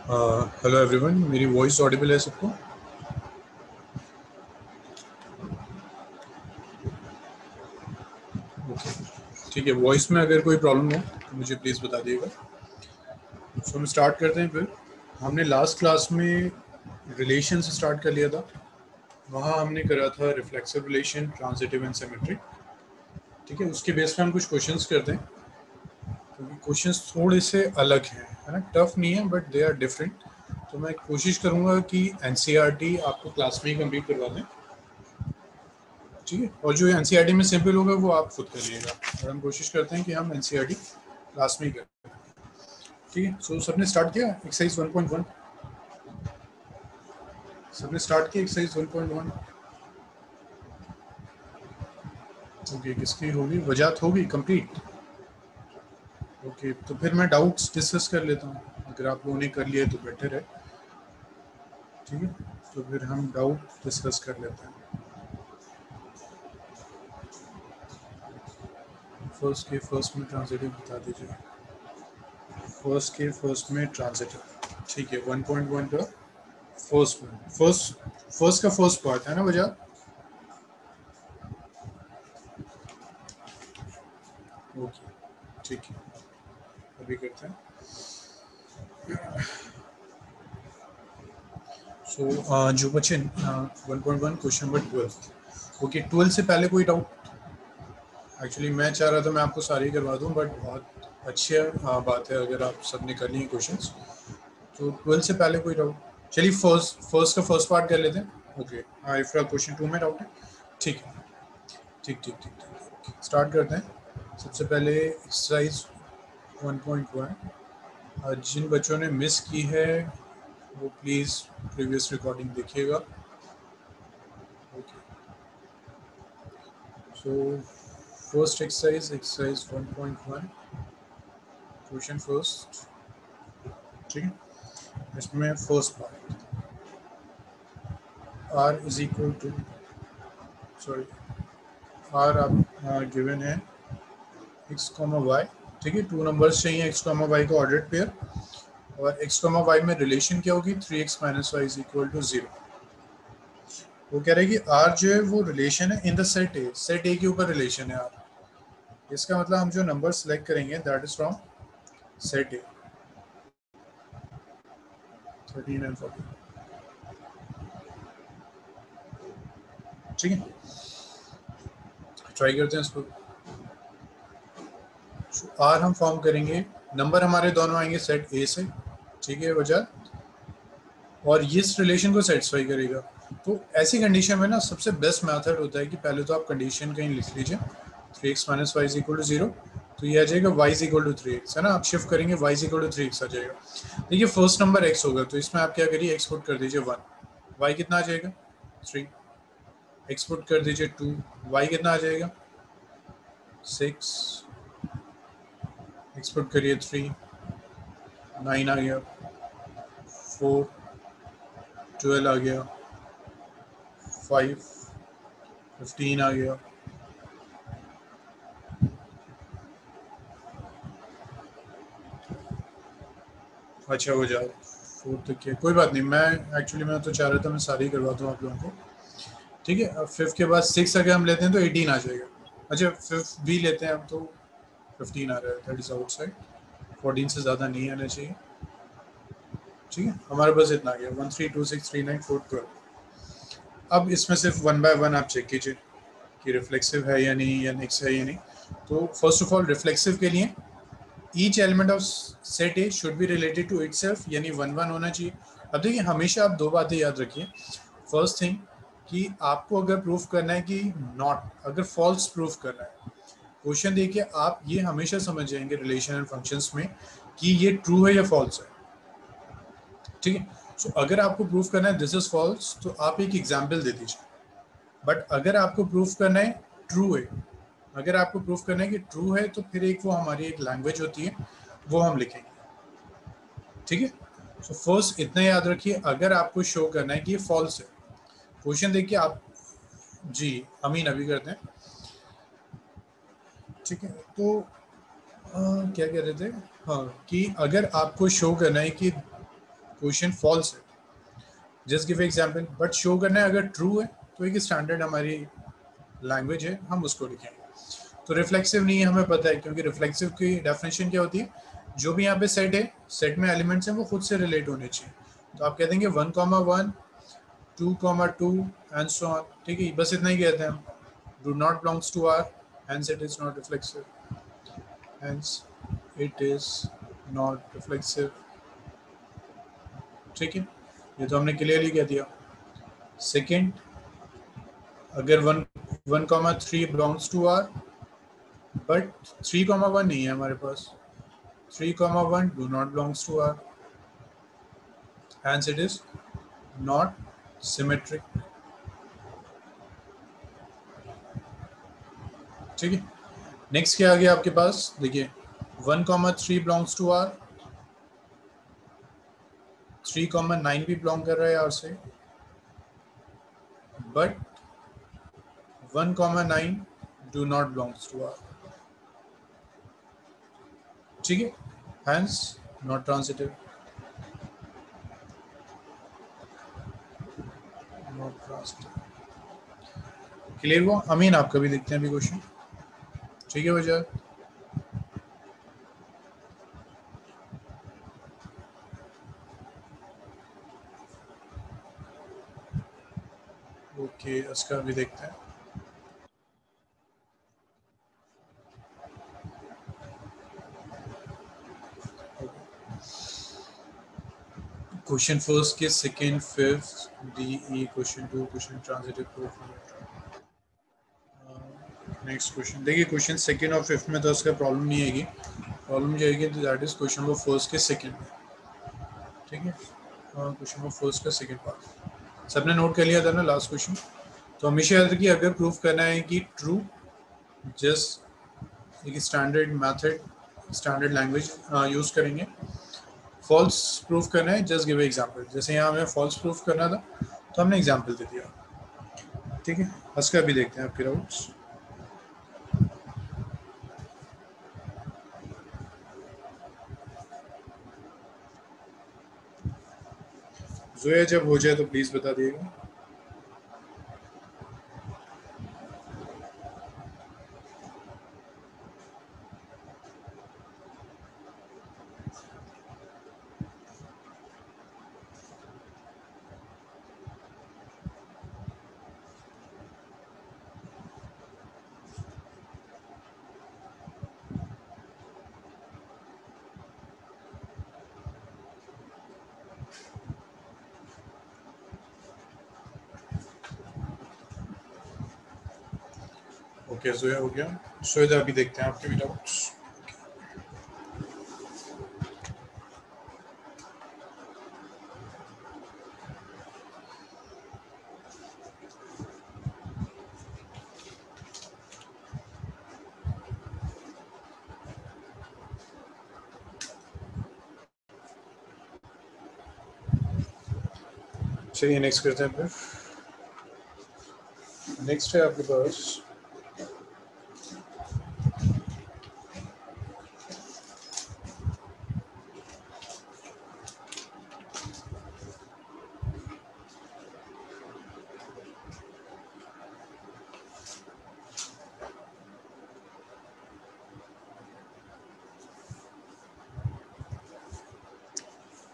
Hello everyone, मेरी voice Audible है सबको? ओके, ठीक है। वॉइस में अगर कोई प्रॉब्लम हो तो मुझे प्लीज़ बता दिएगा। सो हम स्टार्ट करते हैं। फिर हमने लास्ट क्लास में रिलेशन से स्टार्ट कर लिया था। वहाँ हमने करा था reflexive relation, transitive and symmetric. ठीक है, उसके बेस पे हम कुछ क्वेश्चंस करते हैं क्योंकि क्वेश्चंस थोड़े से अलग हैं, है ना। टफ नहीं है बट दे आर डिफरेंट। तो मैं कोशिश करूँगा कि एनसीईआरटी आपको क्लास में ही कंप्लीट करवा दें, ठीक है। और जो एनसीईआरटी में सिंपल होगा वो आप खुद करिएगा, और हम कोशिश करते हैं कि हम एनसीईआरटी क्लास में ही करें, ठीक है। सो सबने स्टार्ट किया एक्सरसाइज 1.1? सबने स्टार्ट किया एक्सरसाइज 1.1? ओके, किसकी होगी? वजात होगी कंप्लीट? ओके, तो फिर मैं डाउट्स डिस्कस कर लेता हूँ। अगर आप लोगों ने कर लिए तो बेटर है, ठीक है। तो फिर हम डाउट डिस्कस कर लेते हैं। फर्स्ट के फर्स्ट में ट्रांजिटिव बता दीजिए। फर्स्ट के फर्स्ट में ट्रांजिटिव, ठीक है। 1.1 का फर्स्ट में फर्स्ट का फर्स्ट पार्ट है ना वजह? ओके, ठीक है, अभी करते हैं। सो जो बचे 1.1 क्वेश्चन नंबर 12। ओके, 12 से पहले कोई डाउट? एक्चुअली मैं चाह रहा था मैं आपको सारी करवा दूं, बट बहुत अच्छी बात है अगर आप सबने कर लिए क्वेश्चंस। तो 12 से पहले कोई डाउट? चलिए फर्स्ट का फर्स्ट पार्ट कर लेते हैं। ओके, हाँ, इफ क्वेश्चन 2 में डाउट है, ठीक है, ठीक ठीक ठीक ठीक, स्टार्ट करते हैं। सबसे पहले एक्सरसाइज 1.1। जिन बच्चों ने मिस की है वो प्लीज़ प्रीवियस रिकॉर्डिंग देखिएगा। Okay, so first exercise 1.1, question first, ठीक है। इसमें first part R is equal to, sorry, R आप गिवन है एक्स कॉमा वाई, ठीक है। 2 नंबर्स चाहिए एक्स कॉमा वाई का ऑर्डर्ड पेयर, और एक्स कॉमा वाई में रिलेशन क्या होगी? 3x minus Y is equal to 0। वो कह रहे हैं कि आर जो है वो रिलेशन है in the set A, set ए के ऊपर रिलेशन है आर। इसका मतलब हम जो नंबर सेलेक्ट करेंगे that is from set A 13 and 14, ठीक है। ट्राई करते हैं इसको। आर हम फॉर्म करेंगे, नंबर हमारे दोनों आएंगे सेट ए से, ठीक है वजह, और ये इस रिलेशन को सेटिस्फाई करेगा। तो ऐसी कंडीशन में ना सबसे बेस्ट मेथड होता है कि पहले तो आप कंडीशन कहीं लिख लीजिए, 3x minus Y is equal to 0। तो ये आ जाएगा y is equal to 3x, है ना। आप शिफ्ट करेंगे y is equal to 3x आ जाएगा। देखिए फर्स्ट नंबर x होगा, तो इसमें आप क्या करिए, x पुट कर दीजिए 1, y कितना आ जाएगा? 3, x पुट कर दीजिए 2, y कितना आ जाएगा? 6, x पुट करिए 3, 9 आ गया, 4, 12 आ गया, 5, 15 आ गया। अच्छा हो जाए 4 तक के, कोई बात नहीं। मैं तो चाह रहा था मैं सारी करवा दूँ आप लोगों को, ठीक है। अब 5 के बाद 6 अगर हम लेते हैं तो 18 आ जाएगा। अच्छा 5 भी लेते हैं हम तो 15 आ रहा है, दैट इज आउटसाइड। 14 से ज़्यादा नहीं आना चाहिए, ठीक है। हमारे पास इतना आ गया 1 3 2 6 3 9 4 12। अब इसमें सिर्फ 1 बाय 1 आप चेक कीजिए कि रिफ्लेक्सिव है या नहीं, या नेक्स्ट है या नहीं। तो फर्स्ट ऑफ ऑल रिफ्लेक्सिव के लिए each element of set A should be related to itself, यानी 1 1 होना चाहिए। अब देखिए हमेशा आप 2 बातें याद रखिए। फर्स्ट थिंग कि आपको अगर प्रूफ करना है कि नॉट, अगर फॉल्स प्रूफ करना है, क्वेश्चन देखिए आप ये हमेशा समझ जाएंगे रिलेशन एंड फंक्शंस में कि ये ट्रू है या फॉल्स है, ठीक है। सो अगर आपको प्रूफ करना है दिस इज फॉल्स, तो आप एक एग्जाम्पल दे दीजिए। बट अगर आपको प्रूफ करना है ट्रू है, अगर आपको प्रूफ करना है कि ट्रू है, तो फिर एक वो हमारी एक लैंग्वेज होती है, वो हम लिखेंगे, ठीक है। सो फर्स्ट इतना याद रखिए, अगर आपको शो करना है कि ये फॉल्स है, क्वेश्चन देखिए आप, जी अमीन अभी करते हैं, ठीक है। तो क्या कह रहे थे, हाँ, कि अगर आपको शो करना है कि क्वेश्चन फॉल्स है, just give example, but show करना है अगर ट्रू है तो एक स्टैंडर्ड हमारी लैंग्वेज है, हम उसको लिखेंगे। तो रिफ्लेक्सिव नहीं है हमें पता है, क्योंकि रिफ्लेक्सिव की डेफिनेशन क्या होती है, जो भी यहाँ पे सेट है, सेट में एलिमेंट्स हैं वो खुद से रिलेट होने चाहिए। तो आप कह देंगे 1,1 2,2 एंड सो ऑन, ठीक है, बस इतना ही कहते हैं हम। Do not belongs to R, hence it is not reflexive, hence it is not reflexive, ठीक है, ये तो हमने क्लियरली कह दिया। सेकेंड, अगर 1,3 बिलोंग्स टू आर, बट 3,1 नहीं है हमारे पास, 3,1 do not belongs to R, hence it is not symmetric, ठीक है। नेक्स्ट क्या आ गया आपके पास, देखिए 1,3 बिलोंग्स टू R, 3,9 भी बिलोंग कर रहा है R से, but 1,9 do not belongs to R, ठीक है, hence not transitive, not transitive। Clear हुआ? अमीन आपका भी देखते हैं अभी क्वेश्चन, ठीक है वजह। ओके, इसका भी देखते हैं। क्वेश्चन फर्स्ट के second, fifth, D E, question two, question transitive proof. Next question देखिए, क्वेश्चन सेकेंड और फिफ्थ में तो उसका प्रॉब्लम नहीं आएगी, प्रॉब्लम जो आएगी तो that is question number first के सेकेंड में, ठीक है, क्वेश्चन नंबर फर्स्ट का सेकेंड पार्ट सबने नोट कर लिया था ना लास्ट क्वेश्चन। तो हमेशा याद रखिए, अगर प्रूफ करना है कि ट्रू, जस्ट एक standard method, standard language use करेंगे। फॉल्स प्रूफ करना है, जस्ट गिव एग्जाम्पल, जैसे यहाँ हमें फॉल्स प्रूफ करना था तो हमने एग्जाम्पल दे दिया, ठीक है। उसका भी देखते हैं आपके डाउट्स। जोया जब हो जाए तो प्लीज़ बता दिएगा। ओके जोया हो गया, जोया अभी देखते हैं आपके भी डाउट्स। चलिए नेक्स्ट करते हैं फिर। नेक्स्ट है आपके पास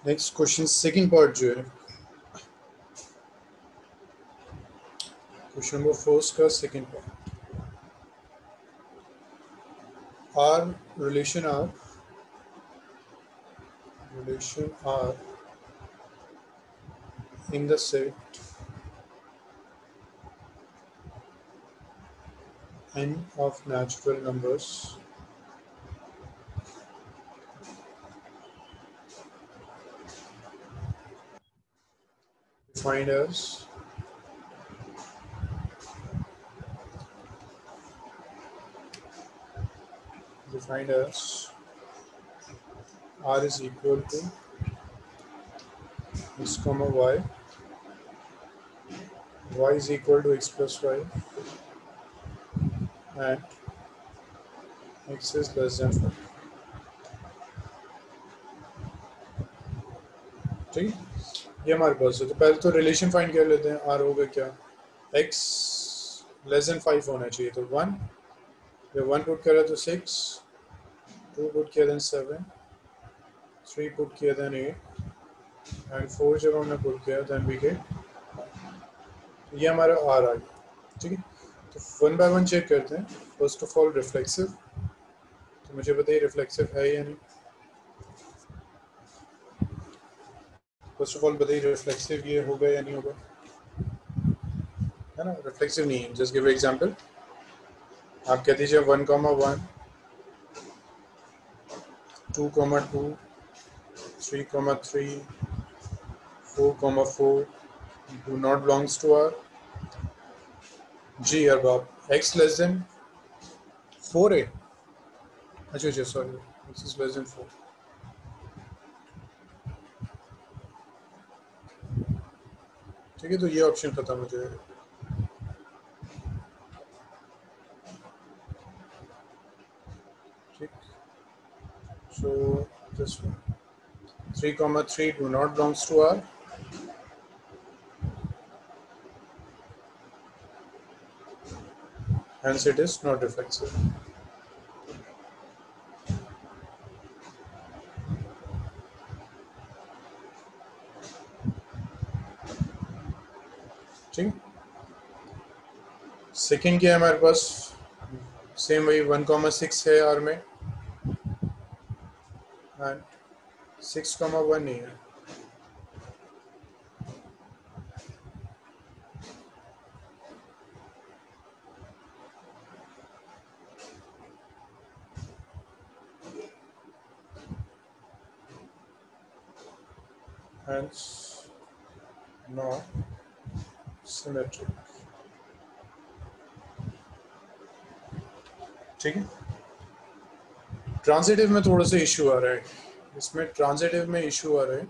नेक्स्ट क्वेश्चन सेकंड पार्ट जो है, क्वेश्चन नंबर फर्स्ट का second part. R relation R in the set n of natural numbers defined as r is equal to x comma y is equal to x plus y, and x is less than 5. ठीक है, ये हमारे पास है। तो पहले तो relation find कर लेते हैं। आर होगा क्या, x लेस देन 5 होना चाहिए, तो 1, जब 1 पुट करा तो 6, 2 पुट किया देन 7, 3 पुट किया देन 8 एंड 4 जब हमने पुट किया देन वी गेट, ये हमारा आर आ गया। ठीक है, तो वन बाय वन चेक करते हैं। फर्स्ट ऑफ ऑल रिफ्लेक्सिव, तो मुझे बताइए रिफ्लेक्सिव है या नहीं। फर्स्ट ऑफ ऑल बताइए रिफ्लेक्सिव ये होगा या नहीं होगा, है ना। रिफ्लेक्सिव नहीं है। जस्ट गिव एग्जांपल, आप कह दीजिए 1,1, 2,2, 3,3, 4,4 do not belongs to R। जी अब x लेस देन 4 है। अच्छा अच्छा sorry, x is less then 4। ठीक है, तो ये ऑप्शन खत्म हो जाएगा। ठीक, so this one 3,3 do not belongs to R, hence it is not reflexive। ठीक, सेकेंड क्या है हमारे पास, सेम वही 1,6 है R में एंड 6,1 नहीं है। hence not symmetric। ठीक है, ट्रांजिटिव में थोड़ा सा इशू आ रहा है, इसमें ट्रांजिटिव में इशू आ रहा है।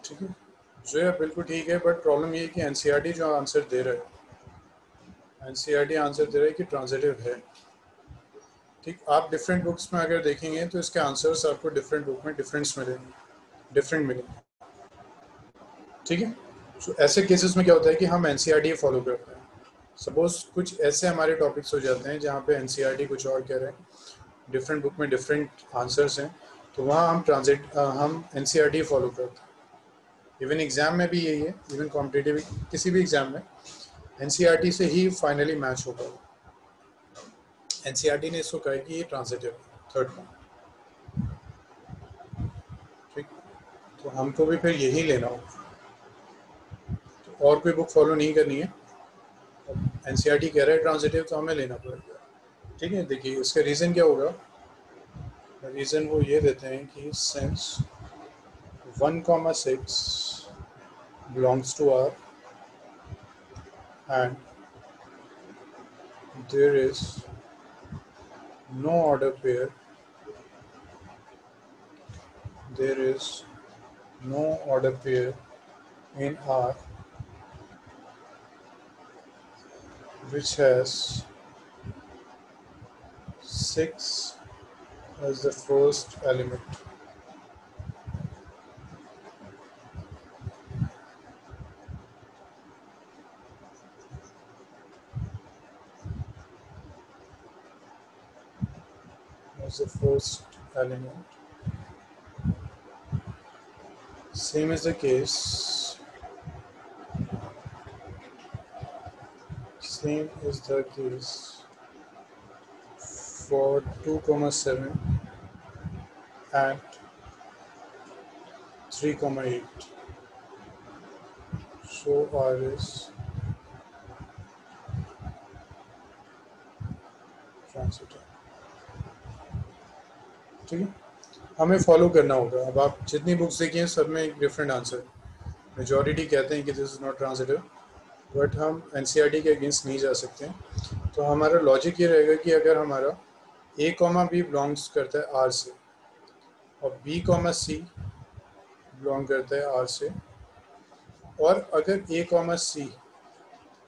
ठीक है, जो है बिल्कुल ठीक है, बट प्रॉब्लम ये है कि एनसीईआरटी जो आंसर दे रहा है, एनसीईआरटी आंसर दे रहा है कि ट्रांजिटिव है। ठीक, आप डिफरेंट बुक्स में अगर देखेंगे तो इसके आंसर्स आपको डिफरेंट बुक में डिफरेंस मिलेंगे, डिफरेंट मिलेंगे। ठीक है, तो ऐसे केसेस में क्या होता है कि हम एनसीईआरटी फॉलो करते हैं। सपोज कुछ ऐसे हमारे टॉपिक्स हो जाते हैं जहाँ पे एनसीईआरटी कुछ और कह रहे हैं, डिफरेंट बुक में डिफरेंट आंसर्स हैं, तो वहाँ हम एनसीईआरटी फॉलो करते हैं। इवन एग्जाम में भी यही है, इवन कॉम्पिटिटिव किसी भी एग्जाम में एनसीईआरटी से ही फाइनली मैच होगा। एनसीईआरटी ने इसको कहा कि ये ट्रांजिटिव थर्ड फॉर्म। ठीक, तो हमको भी फिर यही लेना होगा, तो और कोई बुक फॉलो नहीं करनी है। एनसीईआरटी कह रहा है ट्रांजिटिव, तो हमें लेना पड़ेगा। ठीक है, देखिए इसका रीज़न क्या होगा। रीज़न वो ये देते हैं कि since 1,6 belongs to R and there is no order pair, there is no order pair in R which has 6 as the first element। As the first element, same is the case, same is the case for 2,7 and 3,8, so R is transitive। ठीक है, हमें follow करना होगा। अब आप जितनी books देखिए सब में एक डिफरेंट आंसर, मेजॉरिटी कहते हैं कि this is not transitive, but हम एनसीईआरटी के अगेंस्ट नहीं जा सकते हैं। तो हमारा लॉजिक ये रहेगा कि अगर हमारा ए कॉमा बी बिलोंग्स करता है आर से और बी कॉमा सी बिलोंग करता है आर से, और अगर ए कॉमा सी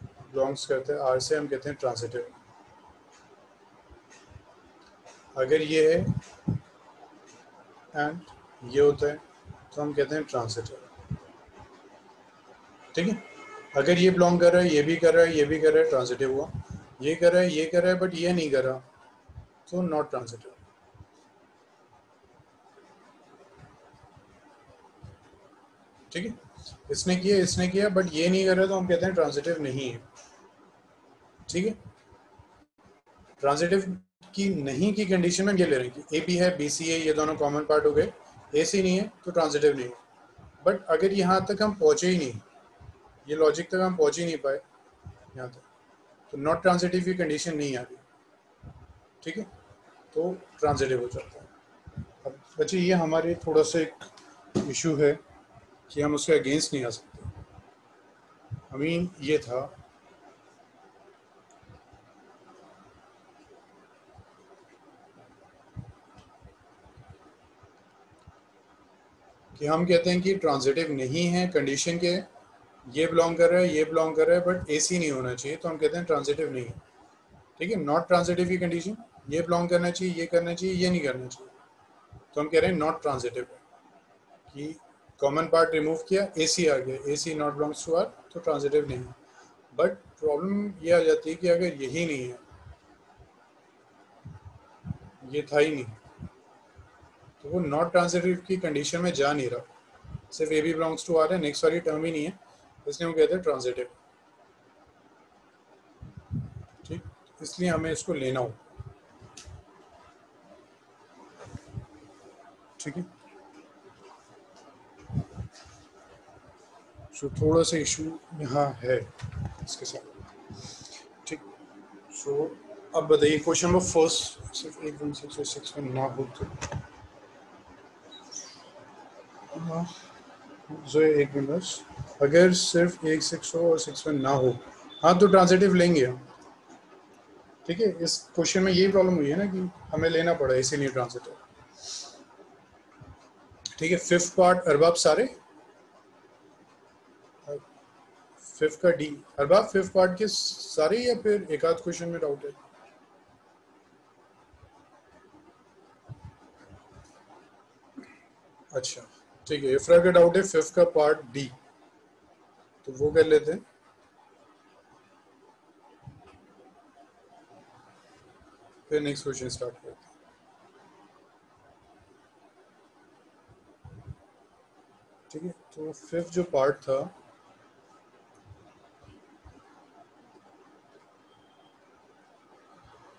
बिलोंग्स करता है आर से, हम कहते हैं ट्रांजिटिव। अगर ये है एंड ये होता है तो हम कहते हैं ट्रांजिटिव। ठीक है, अगर ये बिलोंग कर रहा है, ये भी कर रहा है, ये भी कर रहा है, ट्रांजिटिव हुआ। ये कर रहा है, ये कर रहा है, बट ये नहीं कर रहा, तो नॉट ट्रांजिटिव। ठीक है, इसने किया बट ये नहीं कर रहा, तो हम कहते हैं ट्रांजिटिव नहीं है। ठीक है, ट्रांजिटिव की नहीं की कंडीशन में ये ले रहे हैं कि ए बी है, बी सी है, ये दोनों कॉमन पार्ट हो गए, ए सी नहीं है तो ट्रांजिटिव नहीं है। बट अगर यहाँ तक हम पहुँचे ही नहीं, ये लॉजिक तक हम पहुँच ही नहीं पाए यहाँ तक, तो नॉट ट्रांजिटिव की कंडीशन नहीं आ रही। ठीक है, तो ट्रांजिटिव हो जाता है। अब बच्चे ये हमारे थोड़ा सा एक इशू है कि हम उसके अगेंस्ट नहीं आ सकते। I mean, ये था कि हम कहते हैं कि ट्रांजिटिव नहीं है कंडीशन के, ये बिलोंग कर रहा है, ये बिलोंग कर रहा है, बट एसी नहीं होना चाहिए, तो हम कहते हैं ट्रांजिटिव नहीं है। ठीक है, नॉट ट्रांजिटिव की कंडीशन, ये बिलोंग करना चाहिए, ये करना चाहिए, ये नहीं करना चाहिए, तो हम कह रहे हैं नॉट ट्रांजिटिव है कि कॉमन पार्ट रिमूव किया, एसी आ गया, AC not belongs to R, तो ट्रांजिटिव नहीं है। बट प्रॉब्लम ये आ जाती है कि अगर यही नहीं है, ये था ही नहीं, तो वो नॉट ट्रांजिटिव की कंडीशन में जा नहीं रहा, सिर्फ A B belongs to R है, नेक्स्ट वाली टर्म ही नहीं है, इसलिए हम कहते हैं ट्रांजिटिव। ठीक, इसलिए हमें इसको लेना हो। ठीक है, सो थोड़ा सा इशू यहाँ है इसके साथ। ठीक, सो अब बताइए क्वेश्चन नंबर फर्स्ट, सिर्फ 1 1 6 और 6 में ना हो तो जो एक मिनट, अगर सिर्फ 1 6 हो और 6 में ना हो, हाँ तो ट्रांजिटिव लेंगे हम। ठीक है, इस क्वेश्चन में यही प्रॉब्लम हुई है ना कि हमें लेना पड़ा, इसीलिए ट्रांजिटिव। ठीक है, फिफ्थ पार्ट अरबाब सारे, फिफ्थ का डी अरबाब, फिफ्थ पार्ट के सारे या फिर एक आध क्वेश्चन में डाउट है? अच्छा ठीक है, इफ्रा का डाउट है फिफ्थ का पार्ट डी, तो वो कर लेते हैं, फिर नेक्स्ट क्वेश्चन स्टार्ट करते हैं। ठीक है, तो फिफ्थ जो पार्ट था,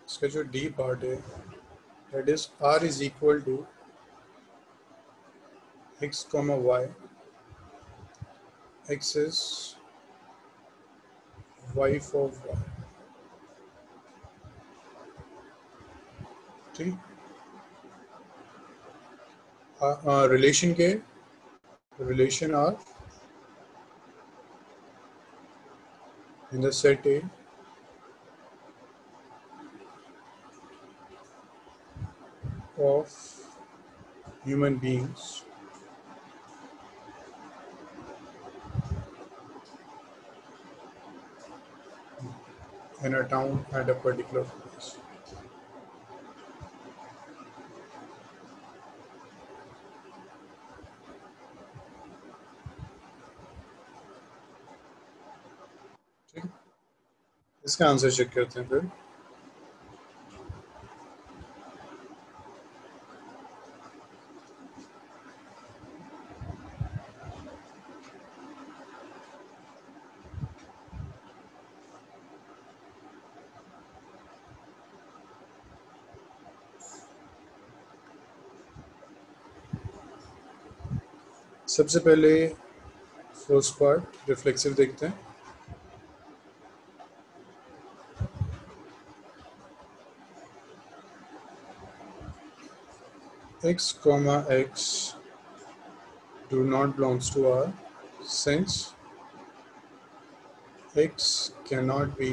इसका जो डी पार्ट है, that is R is equal to X comma Y, X is wife of Y. ठीक, रिलेशन के relation R in the set A of human beings in a town at a particular place. ठीक, इसका answer check करते हैं फिर। सबसे पहले first part reflexive देखते हैं। x comma x do not belongs to R since x cannot be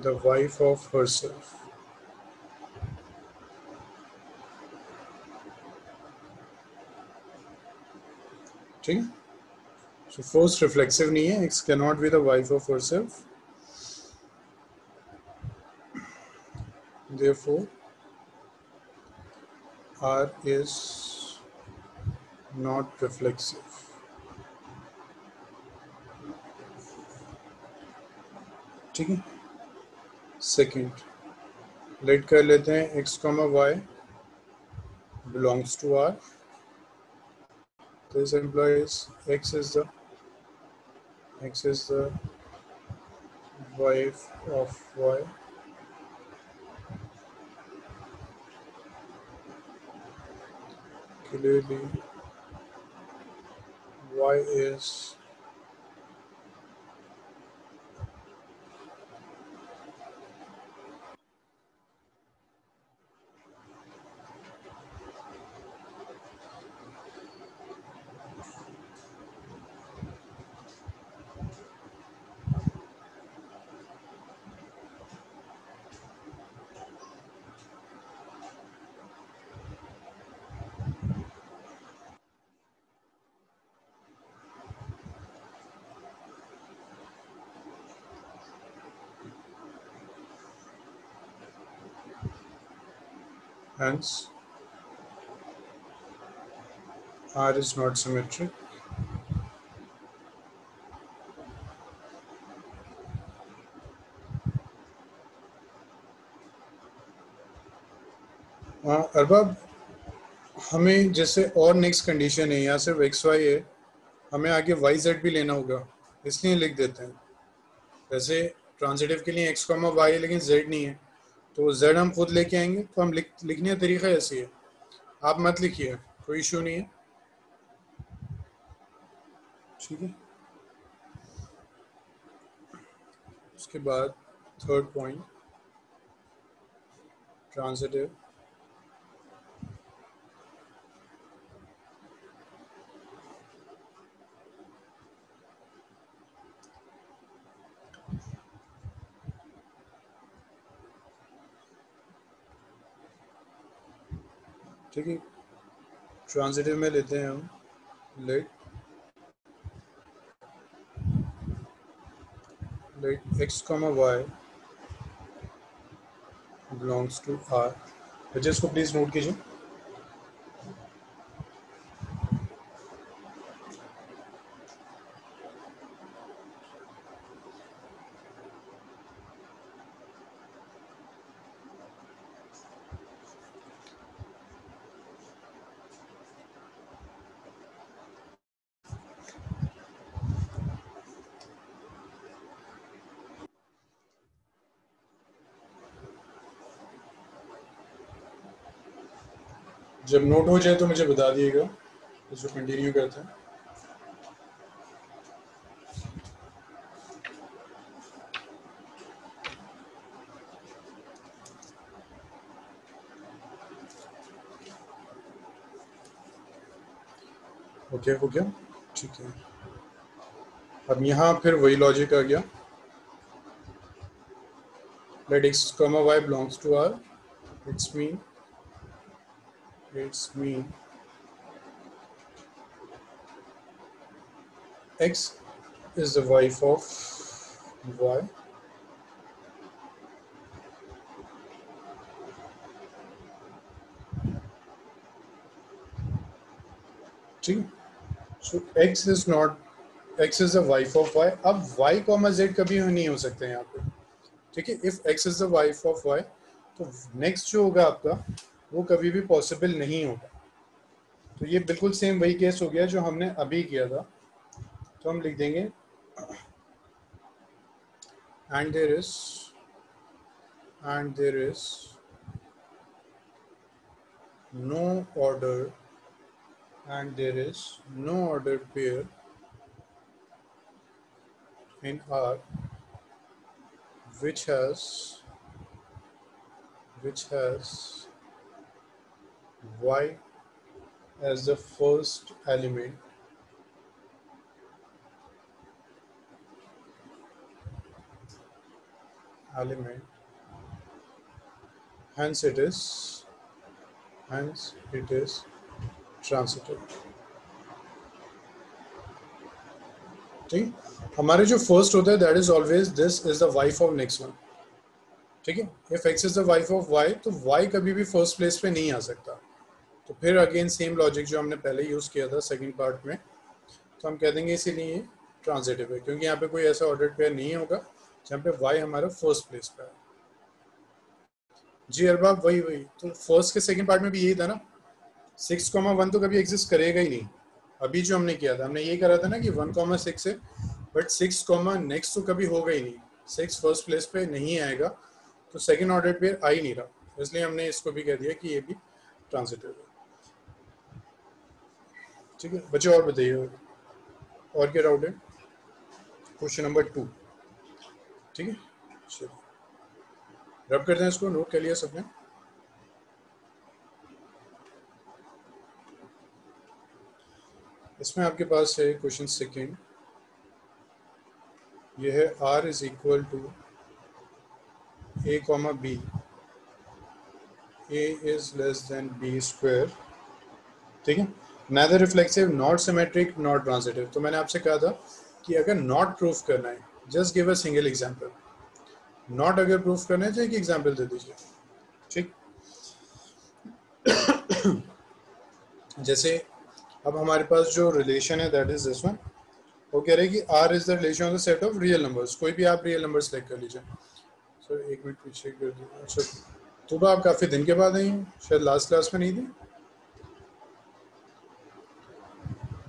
the wife of herself. ठीक, so first reflexive नहीं है, x cannot be the wife of herself, therefore R is not reflexive. ठीक है. Second let कर लेते हैं x, y belongs to R. This implies x is the wife of y. Clearly y is hence R is not symmetric. Arbab, हमें जैसे और next condition है, यहाँ सिर्फ एक्स वाई है, हमें आगे वाई जेड भी लेना होगा, इसलिए लिख देते हैं. वैसे ट्रांजिटिव के लिए एक्स कॉमा वाई है लेकिन जेड नहीं है, तो जेड हम खुद लेके आएंगे. तो हम लिखने का तरीका ऐसी है, आप मत लिखिए, कोई इशू नहीं है. ठीक है. उसके बाद थर्ड पॉइंट, ट्रांजिटिव ठीक है. ट्रांजिटिव में लेते हैं हम late x, y belongs to R. बच्चे इसको प्लीज नोट कीजिए. जब नोट हो जाए तो मुझे बता दिएगा, इसको कंटिन्यू करते हैं. ओके हो गया. ठीक है. अब यहाँ फिर वही लॉजिक आ गया. Let x, y belongs to R. It's mean x is the wife of y. ठीक. So x is the wife of y. अब y, z कभी नहीं हो सकते हैं यहाँ पे. ठीक है. If x is the wife of y, तो नेक्स्ट जो होगा आपका वो कभी भी पॉसिबल नहीं होगा. तो ये बिल्कुल सेम वही केस हो गया जो हमने अभी किया था. तो हम लिख देंगे and there is no order pair in R which has y as the first element hence it is transitive. ठीक. हमारे जो फर्स्ट होता है that is always this is the wife of next one. ठीक है. If x is the wife of y, तो y कभी भी फर्स्ट प्लेस पे नहीं आ सकता. तो फिर अगेन सेम लॉजिक जो हमने पहले यूज़ किया था सेकंड पार्ट में, तो हम कह देंगे इसीलिए ये ट्रांजिटिव है, क्योंकि यहाँ पे कोई ऐसा ऑर्डर पेयर नहीं होगा जहाँ पे y हमारा फर्स्ट प्लेस पे है। जी अरबाब वही तो फर्स्ट के सेकंड पार्ट में भी यही था ना, 6,1 तो कभी एग्जिस्ट करेगा ही नहीं। अभी जो हमने किया था, हमने ये करा था ना कि 1,6 है, बट 6, नेक्स्ट तो कभी होगा ही नहीं, 6 फर्स्ट प्लेस पे नहीं आएगा, तो सेकंड ऑर्डर पेयर आ ही नहीं रहा, इसलिए हमने इसको भी कह दिया कि ये भी ट्रांजिटिव है। ठीक है बच्चे, और बताइए और क्या डाउट है? Question number 2। ठीक है चलिए रब करते हैं इसको, नोट कर लिया सबने? इसमें आपके पास है क्वेश्चन सेकेंड, ये है r is equal to a comma b, a is less than b square. ठीक है, neither reflexive, not symmetric, not transitive। तो मैंने आपसे कहा था कि अगर नॉट प्रूफ करना है, just give a single example. Not अगर प्रूफ करना है तो एक एग्जांपल दे दीजिए। ठीक जैसे अब हमारे पास जो रिलेशन है दैट इज दिस वन, वो कह रहे हैं कि r is the relation of the set of real numbers. कोई भी आप रियल नंबर सेलेक्ट कर लीजिए। सर एक मिनट पीछे कर दीजिए। अच्छा तो आप काफ़ी दिन के बाद आई हैं, शायद लास्ट क्लास में नहीं थी।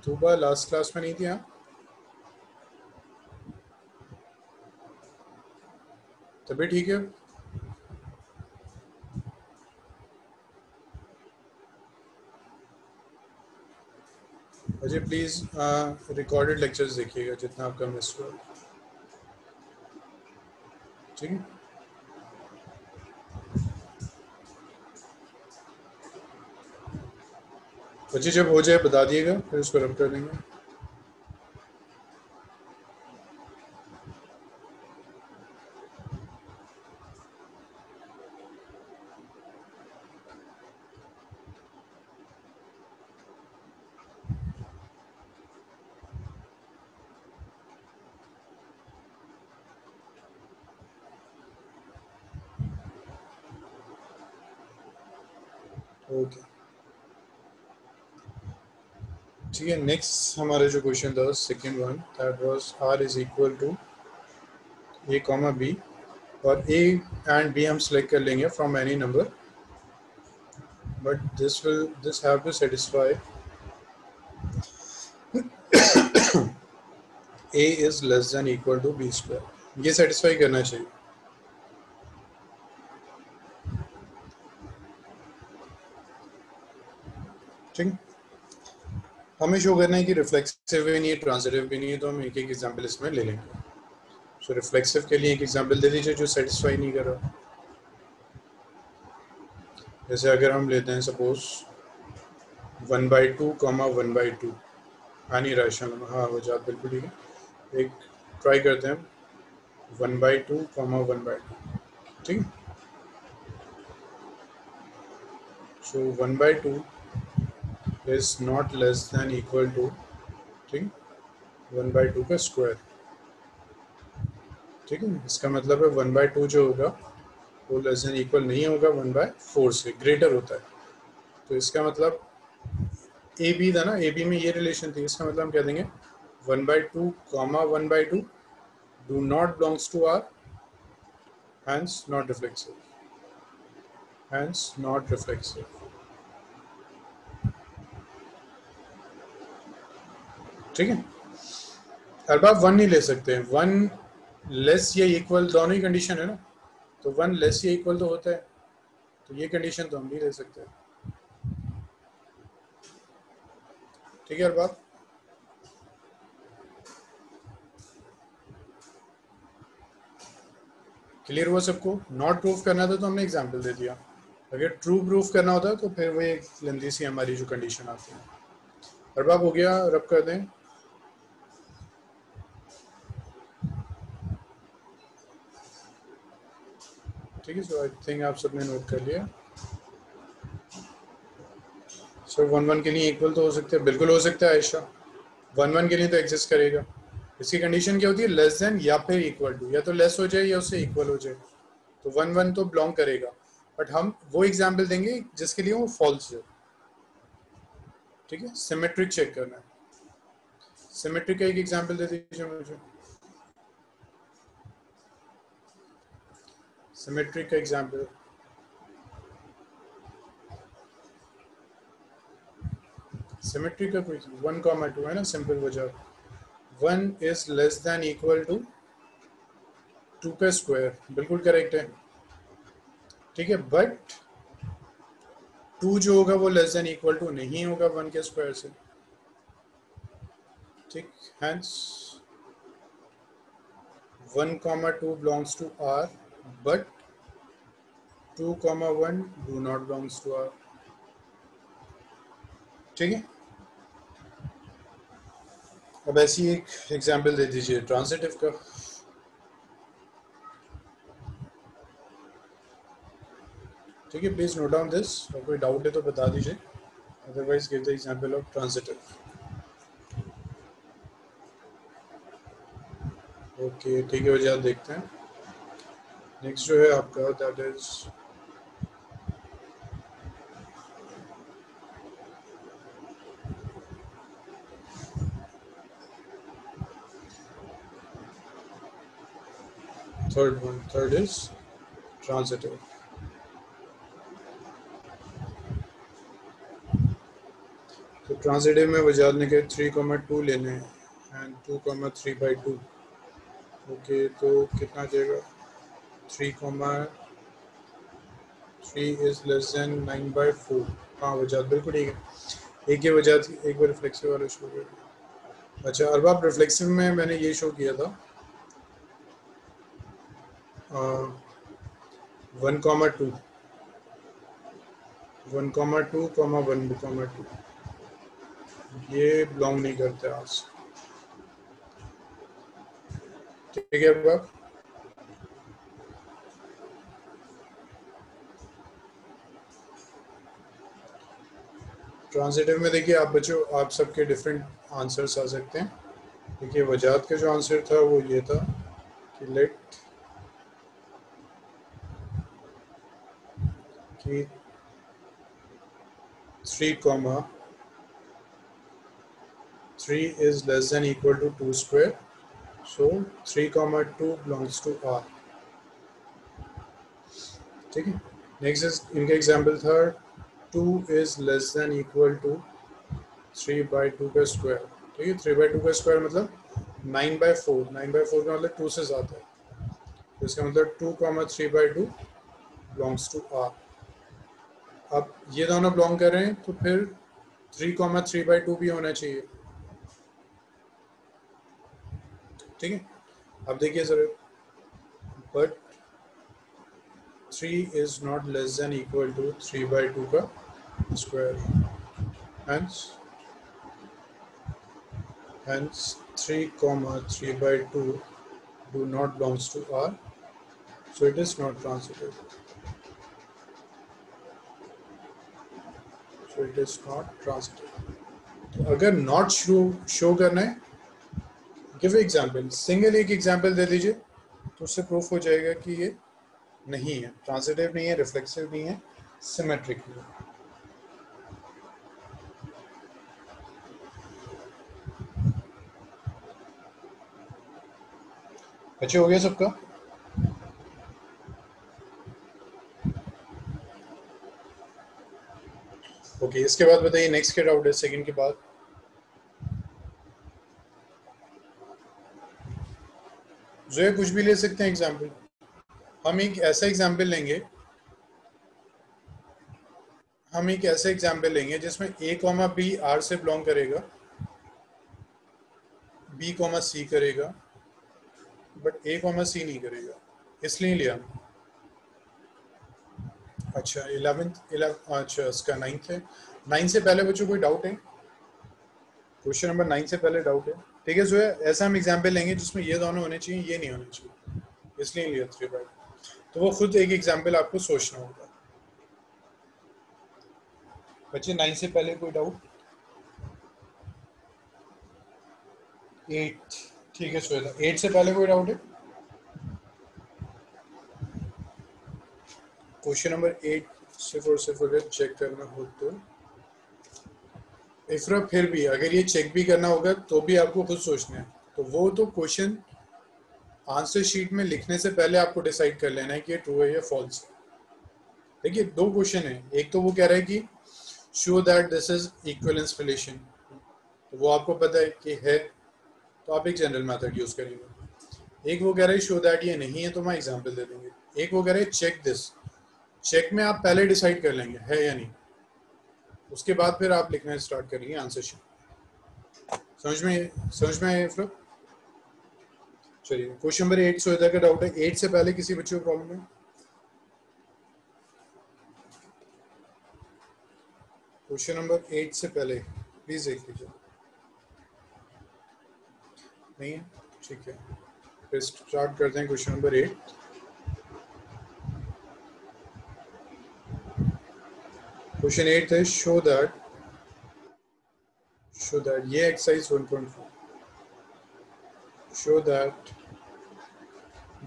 तूबा लास्ट क्लास में नहीं थी आप? तभी ठीक है। अजय प्लीज़ रिकॉर्डेड लेक्चर्स देखिएगा जितना आपका मिस हुआ। ठीक है बच्चे, जब हो जाए बता दिएगा, फिर उसको रब कर देंगे। ओके ठीक है, नेक्स्ट हमारा जो क्वेश्चन था second one, that was r is equal to a comma b, और a एंड b हम सेलेक्ट कर लेंगे from any number, but this have to satisfy a is less than equal to b square. ये satisfy करना चाहिए। ठीक, हमें show करना है कि रिफ्लेक्सिव भी नहीं है, ट्रांजिटिव भी नहीं है, तो हम एक एक एग्जांपल इसमें ले लेंगे। सो रिफ्लेक्सिव के लिए एक एग्जांपल दे दीजिए जो सेटिस्फाई नहीं कर रहा। जैसे अगर हम लेते हैं सपोज 1/2 कॉमा 1/2, नहीं राशन, हाँ वजात बिल्कुल ठीक है। एक ट्राई करते हैं 1/2 कॉमा 1/2। ठीक है, so 1/2 is not less than equal to, ठीक, 1/2 का स्क्वायर। ठीक है, इसका मतलब है 1/2 जो होगा वो लेस देन इक्वल नहीं होगा 1/4 से, ग्रेटर होता है। तो इसका मतलब ए बी था ना, ए बी में ये रिलेशन थी, इसका मतलब हम कह देंगे 1/2 comma 1/2 do not belongs to R, hence not reflexive, hence not reflexive. ठीक है, अब आप 1 नहीं ले सकते, 1 लेस या इक्वल दोनों ही कंडीशन है ना, तो 1 लेस या इक्वल तो होता है, तो ये कंडीशन तो हम नहीं ले सकते। ठीक है अरबाब, क्लियर हुआ सबको? नॉट प्रूफ करना था तो हमने एग्जांपल दे दिया, अगर ट्रू प्रूफ करना होता तो फिर वो एक लेंथी सी हमारी जो कंडीशन आती है। अरबाब हो गया, रब कर दें। ठीक है, सो आई थिंक आप सबने नोट कर लिया। सर 1/1 के लिए इक्वल तो हो सकते हैं, बिल्कुल हो सकता है आयशा, 1/1 के लिए तो एग्जिस्ट करेगा। इसकी कंडीशन क्या होती है? लेस देन या फिर इक्वल टू, या तो लेस हो जाए या उससे इक्वल हो जाए, तो 1/1 तो बिलोंग करेगा। बट हम वो एग्जाम्पल देंगे जिसके लिए वो फॉल्स है। ठीक है, सिमेट्रिक चेक करना है। सिमेट्रिक का एक एग्जांपल दे दीजिए मुझे। सिमेट्रिक का एग्जांपल, सिमेट्रिक का कोई 1,2 है ना, सिंपल वजह 1 is less than equal to 2 का स्क्वायर, बिल्कुल करेक्ट है। ठीक है, बट 2 जो होगा वो लेस देन इक्वल टू नहीं होगा 1 के स्क्वायर से। ठीक, hence 1,2 belongs to R, but 2,1 do not belongs to R। ठीक है, अब ऐसी एक एग्जांपल दे दीजिए ट्रांजिटिव का। ठीक है, प्लीज नोट डाउन दिस, और कोई डाउट है तो बता दीजिए, otherwise give the example of transitive. Okay ठीक है, वजह देखते हैं। नेक्स्ट जो है आपका that is third one, third is transitive. तो ट्रांजिटिव में वजाद ने कहा 3,2 लेने हैं एंड 2,3/2। ओके, तो कितना जाएगा, 3,3 इज लेस देन 9/4। हाँ वजाद बिल्कुल ठीक है। एक ये वजाद, एक बार रिफ्लेक्सिव वाला शो किया। अच्छा अरबाब, रिफ्लेक्सिव में मैंने ये शो किया था 1,2, 1,2, 1,2, ये बिलोंग नहीं करते आज। ठीक है अरबाब, ट्रांजिटिव में देखिए आप बच्चों, आप सबके डिफरेंट आंसर्स आ सकते हैं। देखिए वजाहत का जो आंसर था वो ये था कि लेट कि 3,3 is less than equal to 2 square, so 3,2 belongs to R। ठीक है, नेक्स्ट इज इनका एग्जांपल था 2 is less than equal to 3/2 का स्क्वायर। ठीक है, 3/2 का स्क्वायर मतलब 9/4, 9/4 का मतलब 2 से ज़्यादा है, तो इसका मतलब 2,3/2 belongs to R। अब ये दोनों बिलोंग कर रहे हैं तो फिर 3,3/2 भी होना चाहिए। ठीक है, अब देखिए जरा, but 3 is not less than equal to 3/2 का square, hence 3,3/2 do not belongs to R, so it is not transitive, so it is not transitive। तो अगर नॉट शो करना है, गिव एग्जांपल, सिंगल एक एग्जांपल दे दीजिए तो उससे प्रूफ हो जाएगा कि ये नहीं है, ट्रांजिटिव नहीं है, रिफ्लेक्सिव नहीं है, सिमेट्रिक नहीं है। अच्छे हो गया सबका? ओके, इसके बाद बताइए नेक्स्ट क्या डाउट है सेकंड के बाद। जो है कुछ भी ले सकते हैं एग्जांपल। हम एक ऐसा एग्जांपल लेंगे, जिसमें a, b R से बिलोंग करेगा, b, c करेगा, बट a, c नहीं करेगा, इसलिए लिया। अच्छा 11th, अच्छा इसका 9th है। 9 से पहले बच्चों कोई डाउट है? क्वेश्चन नंबर 9 से पहले डाउट है? ठीक है, जो है ऐसा हम एग्जांपल लेंगे जिसमें ये दोनों होने चाहिए, ये नहीं होने चाहिए, इसलिए लिया 3/2। तो वो खुद एक एग्जांपल आपको सोचना होगा। बच्चे 9 से पहले कोई डाउट? 8, ठीक है श्वेता, 8 से पहले कोई डाउट है? क्वेश्चन नंबर 8 सिर्फ और सिर्फ अगर चेक करना हो तो इफ्रा फिर भी अगर ये चेक भी करना होगा तो भी आपको खुद सोचना है, तो वो तो क्वेश्चन आंसर शीट में लिखने से पहले आपको डिसाइड कर लेना है कि ये ट्रू है या फॉल्स है। देखिए दो क्वेश्चन है, एक तो वो कह रहा है कि show that this is equivalence relation, तो वो आपको पता है कि है, तो आप एक जनरल मेथड यूज करेंगे। एक वो कह रहा है शो दैट ये नहीं है, तो मैं एग्जांपल दे देंगे। एक वो कह रहा है चेक दिस, चेक में आप पहले डिसाइड कर लेंगे है या नहीं, उसके बाद फिर आप लिखना स्टार्ट करेंगे आंसर शीट। समझ में आया फिर? चलिए क्वेश्चन नंबर 8 सुविधा का डाउट है, 8 से पहले किसी बच्चे को प्रॉब्लम है? क्वेश्चन नंबर 8 से पहले प्लीज देख लीजिए। नहीं है, ठीक है, फिर स्टार्ट करते हैं क्वेश्चन नंबर 8। क्वेश्चन 8 है शो दैट ये exercise 1.4, show that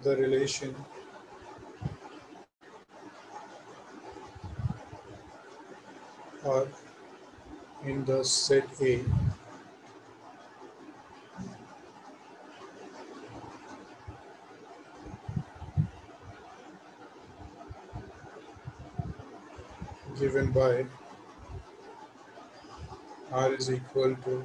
the relation or in the set A given by R is equal to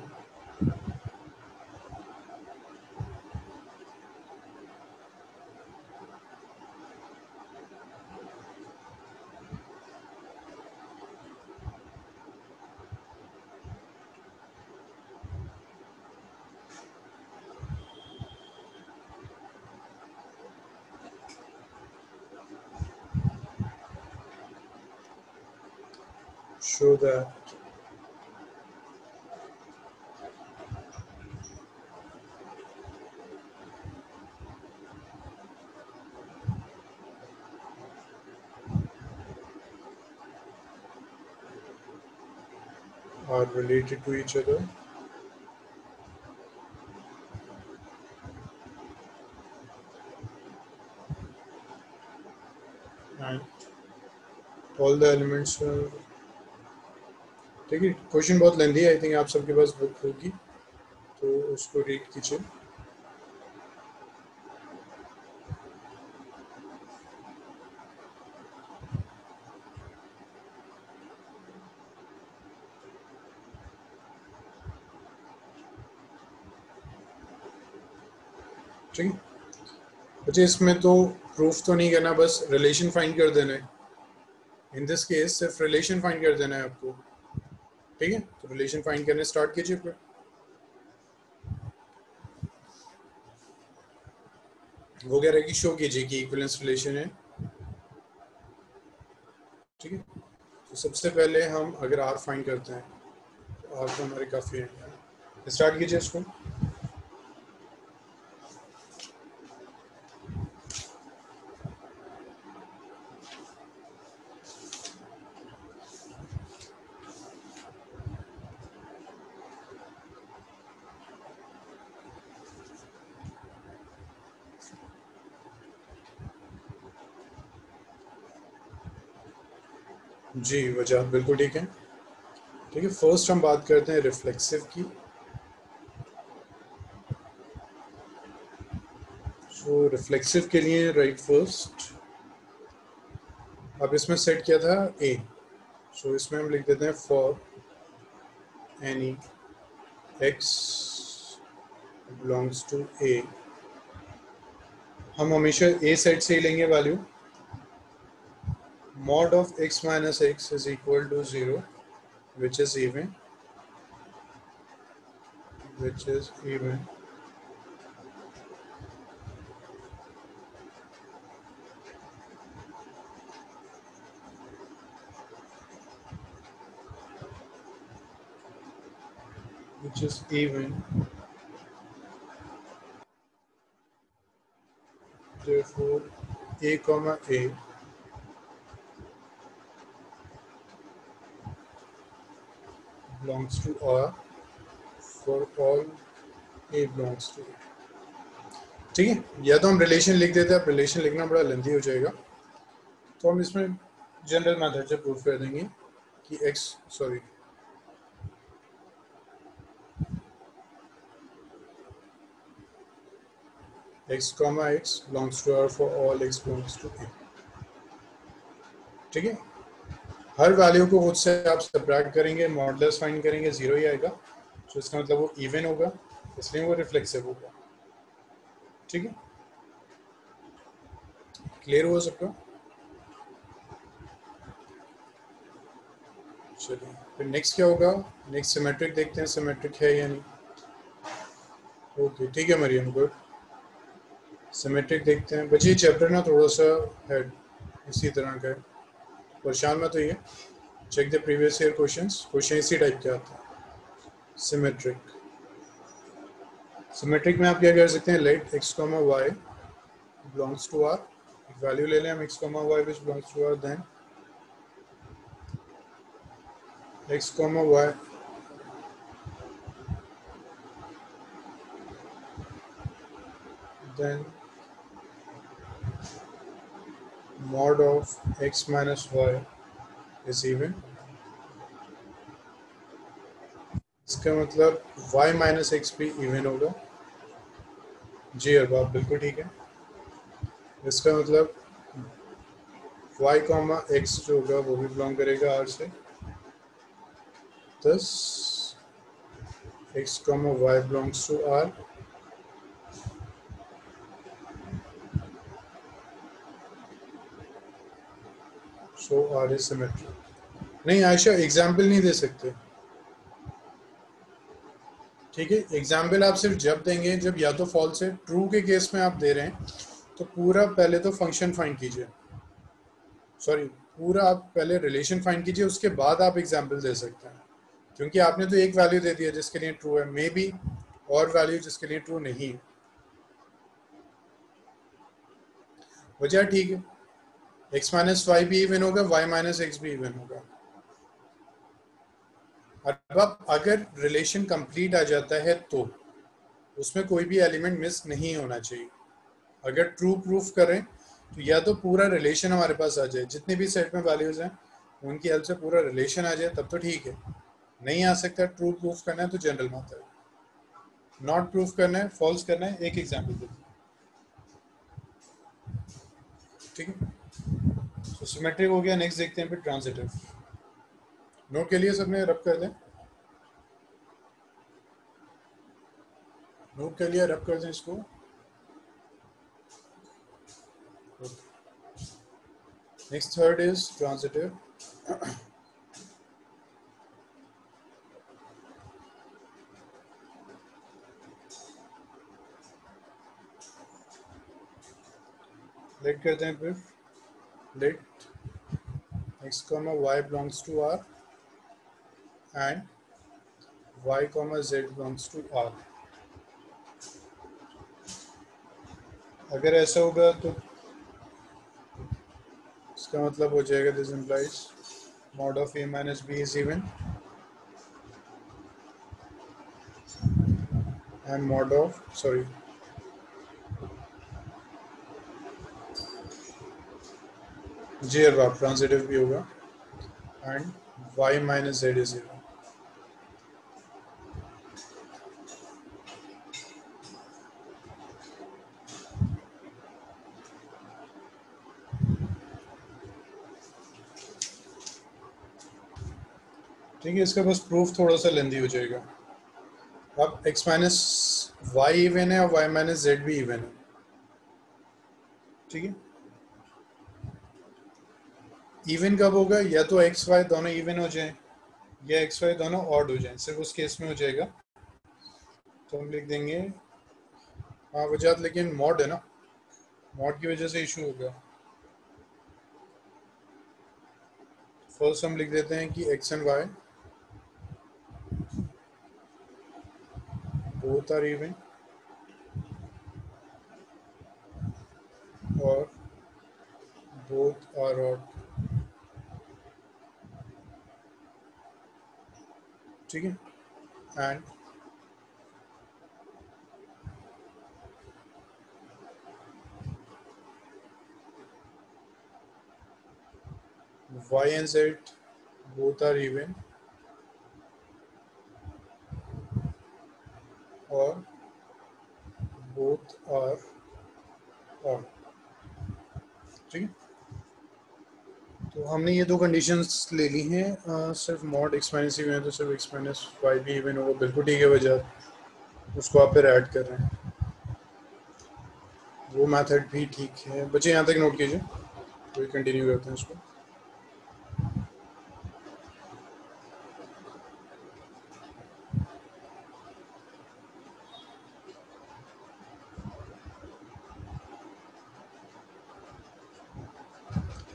show that are related to each other and all the elements are, ठीक है। Question बहुत lengthy है, I think आप सबके पास book होगी तो उसको read कीजिए। ठीक है बच्चे, इसमें तो प्रूफ तो नहीं करना, बस रिलेशन फाइंड कर देना है। इन दिस केस सिर्फ रिलेशन फाइंड कर देना है आपको, ठीक है। तो रिलेशन फाइंड करने स्टार्ट कीजिए फिर। वो कह रहा है कि शो कीजिए कि इक्विवेलेंस रिलेशन है, ठीक है। तो सबसे पहले हम अगर आर फाइंड करते हैं तो आर तो हमारे काफ़ी है, स्टार्ट कीजिए इसको। जी वजह बिल्कुल ठीक है। ठीक है, फर्स्ट हम बात करते हैं रिफ्लेक्सिव की। सो रिफ्लेक्सिव के लिए राइट फर्स्ट, अब इसमें सेट किया था ए, सो इसमें हम लिख देते हैं for any x belongs to A. हम हमेशा ए सेट से ही लेंगे value. mod of x minus x is equal to 0, which is even, which is even which is even, therefore a comma a belongs to R for all a belongs to A। ठीक है, या तो हम relation लिख देते हैं, अब relation लिखना बड़ा लेंथी हो जाएगा, तो हम इसमें जनरल मेथड से प्रूफ कर देंगे कि x, sorry x comma x belongs to R for all x belongs to A। ठीक है, हर वैल्यू को खुद से आप सब्ट्रैक्ट करेंगे, मॉडुलस फाइंड करेंगे, जीरो ही आएगा, तो इसका मतलब वो इवन होगा, इसलिए वो रिफ्लेक्सिव होगा। ठीक है, क्लियर हुआ सबका? चलिए फिर नेक्स्ट क्या होगा, नेक्स्ट सिमेट्रिक देखते हैं, सिमेट्रिक है या नहीं। ओके ठीक है मरियम, गुड। सिमेट्रिक देखते हैं बच्चे, चैप्टर ना थोड़ा सा है इसी तरह का है, परेशान मत होइए। Check the previous year questions, question इसी टाइप के आते हैं। सिमेट्रिक, सिमेट्रिक में आप क्या कर सकते हैं, let x, y belongs to R, value ले लें हम x, y which belongs to R, then x, y then mod of x minus y is even। इसका मतलब y माइनस एक्स भी इवन होगा। जी अरबाब बिल्कुल ठीक है। इसका मतलब y कॉमा एक्स जो होगा वो भी बिलोंग करेगा R से, thus x comma y belongs to R। So R is symmetric। नहीं आयशा एग्जाम्पल नहीं दे सकते, ठीक है। एग्जाम्पल आप सिर्फ जब देंगे जब या तो फॉल्स है, ट्रू के केस में आप दे रहे हैं तो पूरा पहले तो फंक्शन फाइंड कीजिए, सॉरी पूरा आप पहले रिलेशन फाइंड कीजिए, उसके बाद आप एग्जाम्पल दे सकते हैं, क्योंकि आपने तो एक वैल्यू दे दिया जिसके लिए ट्रू है, मे बी और वैल्यू जिसके लिए ट्रू नहीं है। वजह ठीक है, x माइनस वाई भी इवन होगा, y माइनस एक्स भी इवन होगा। अब अगर रिलेशन कंप्लीट आ जाता है तो उसमें कोई भी एलिमेंट मिस नहीं होना चाहिए। अगर ट्रू प्रूफ करें तो या तो पूरा रिलेशन हमारे पास आ जाए, जितने भी सेट में वैल्यूज हैं उनकी हेल्प से पूरा रिलेशन आ जाए, तब तो ठीक है। नहीं आ सकता, ट्रू प्रूफ करना है तो जनरल मेथड, नॉट प्रूफ करना है, फॉल्स करना है, एक एग्जाम्पल दे, ठीक है। तो सिमेट्रिक हो गया, नेक्स्ट देखते हैं फिर ट्रांजिटिव। नोट के लिए सबने रब कर दें, नोट के लिए रब कर दें इसको। Next third is transitive. Let करते हैं फिर, let x comma y belongs to R and y comma z belongs to R। अगर ऐसा होगा तो इसका मतलब हो जाएगा this implies mod of a minus b is even and mod of sorry जी अरबाब ट्रांजिटिव भी होगा and y minus z is even। ठीक है, इसका बस प्रूफ थोड़ा सा लेंदी हो जाएगा। अब x माइनस वाई इवन है और y माइनस जेड भी इवन है, ठीक है। इवन कब होगा, या तो एक्स वाई दोनों इवन हो जाएं या एक्स वाई दोनों ऑड हो जाएं, सिर्फ उस केस में हो जाएगा। तो हम लिख देंगे, हाँ वजह लेकिन मॉड है ना, मॉड की वजह से इशू होगा। फर्स्ट हम लिख देते हैं कि x and y both are even और बोथ आर ऑड, ठीक है। And y and z both are even और both are ऑन। ठीक है, तो हमने ये दो कंडीशंस ले ली हैं। सिर्फ मॉड एक्स माइनस इवन है तो सिर्फ एक्स माइनस वाई भी इवन होगा, बिल्कुल ठीक है वजह उसको आप फिर ऐड कर रहे हैं, वो मेथड भी ठीक है। बच्चे यहाँ तक नोट कीजिए, तो कंटिन्यू करते हैं इसको।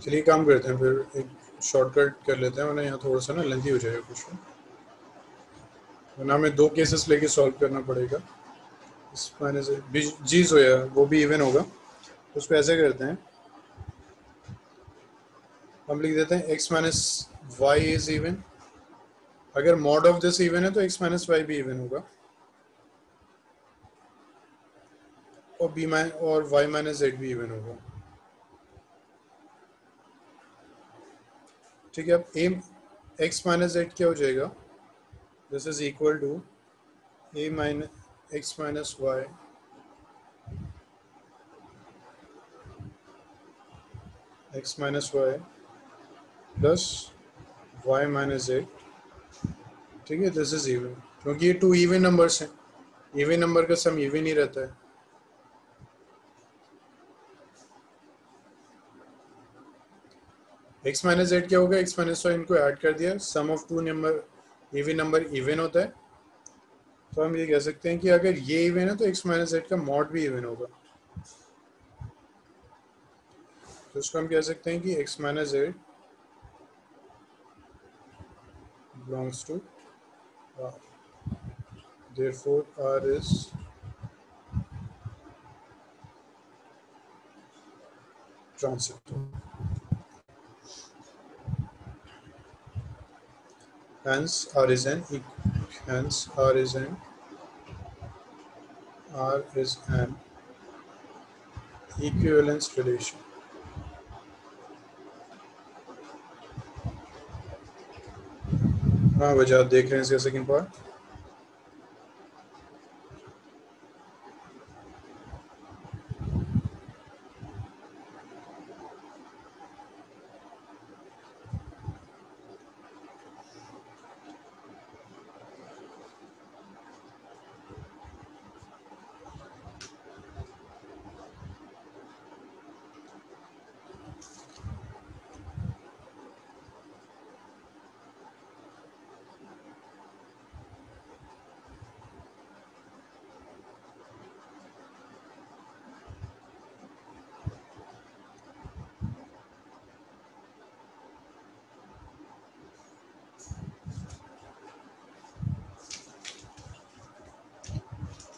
चलिए काम करते हैं, फिर एक शॉर्टकट कर लेते हैं, वरना यहाँ थोड़ा सा ना लेंथी हो जाएगा कुछ, वरना हमें दो केसेस लेके सॉल्व करना पड़ेगा। इस मायने से जी सोया वो भी इवन होगा, तो उसको ऐसे करते हैं, हम लिख देते हैं x minus Y is even. अगर मॉड ऑफ दिस इवन है तो एक्स माइनस वाई भी इवन होगा, और बी माइन और वाई माइनस जेड भी इवन होगा। ठीक है, अब ए एक्स माइनस जेड क्या हो जाएगा, this is equal to a minus x minus y x minus y plus y minus z. ठीक है, दिस इज इवन, क्योंकि ये टू इवन नंबर्स हैं, इवन नंबर का सम इवन ही रहता है। एक्स माइनस जेड क्या होगा, एक्स माइनस वाई, इनको ऐड कर दिया, सम ऑफ टू नंबर इवन होता है। तो हम ये कह सकते हैं कि अगर ये इवन है तो एक्स माइनस जेड का मॉड भी इवन होगा। तो इसको हम कह सकते हैं कि x minus z belongs to R. Therefore, R is transitive. Hence, hence R is an equivalence relation. हाँ बजा देख रहे हैं इसका सेकंड पार्ट।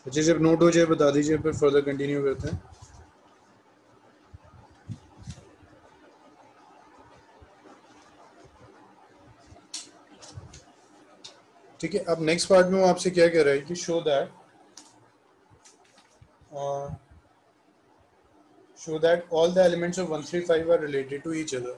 अच्छा, जब नोट हो जाए बता दीजिए, फिर फर्दर कंटिन्यू करते हैं। ठीक है, अब नेक्स्ट पार्ट में वो आपसे क्या कह रहा है कि show that all the elements of 135 are related to each other.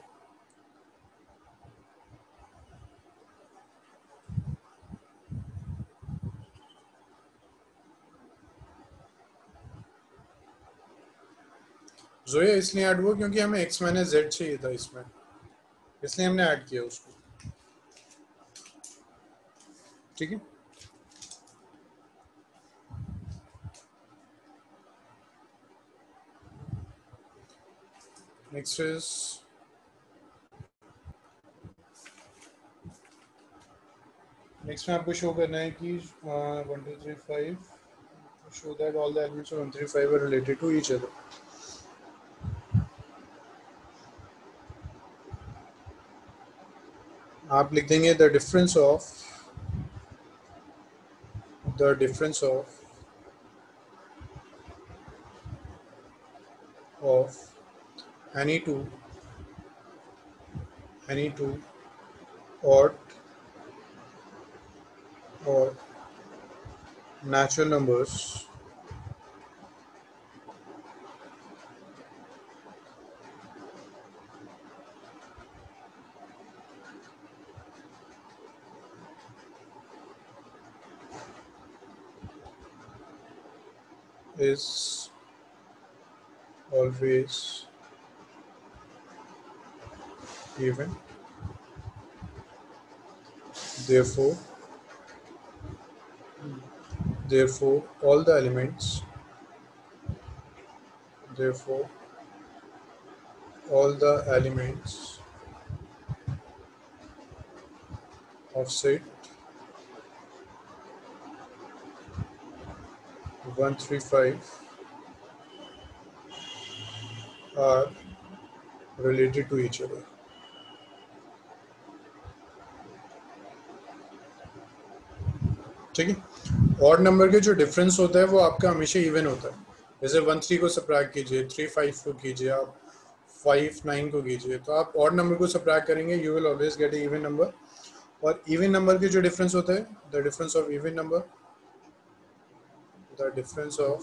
Zoya इसलिए ऐड हुआ क्योंकि हमें x माइनस जेड चाहिए था इसमें, इसलिए हमने ऐड किया उसको। ठीक है, नेक्स्ट में आपको शो करना है कि 1 2 3 5 show that all the elements of 135 are related to each other. आप लिख देंगे the difference of any two odd or natural numbers is always even. Therefore, therefore, all the elements. Therefore, all the elements of set 135 are related to each other. ठीक है। Odd number के जो difference होता है वो आपका हमेशा even होता है। जैसे 13 को सब्ट्रैक्ट कीजिए, 35 को कीजिए, आप 59 को कीजिए, तो आप ऑड नंबर को सब्ट्रैक्ट करेंगे, you will always get A even number. और इवन नंबर के जो डिफरेंस होता है, the difference of even number, the difference of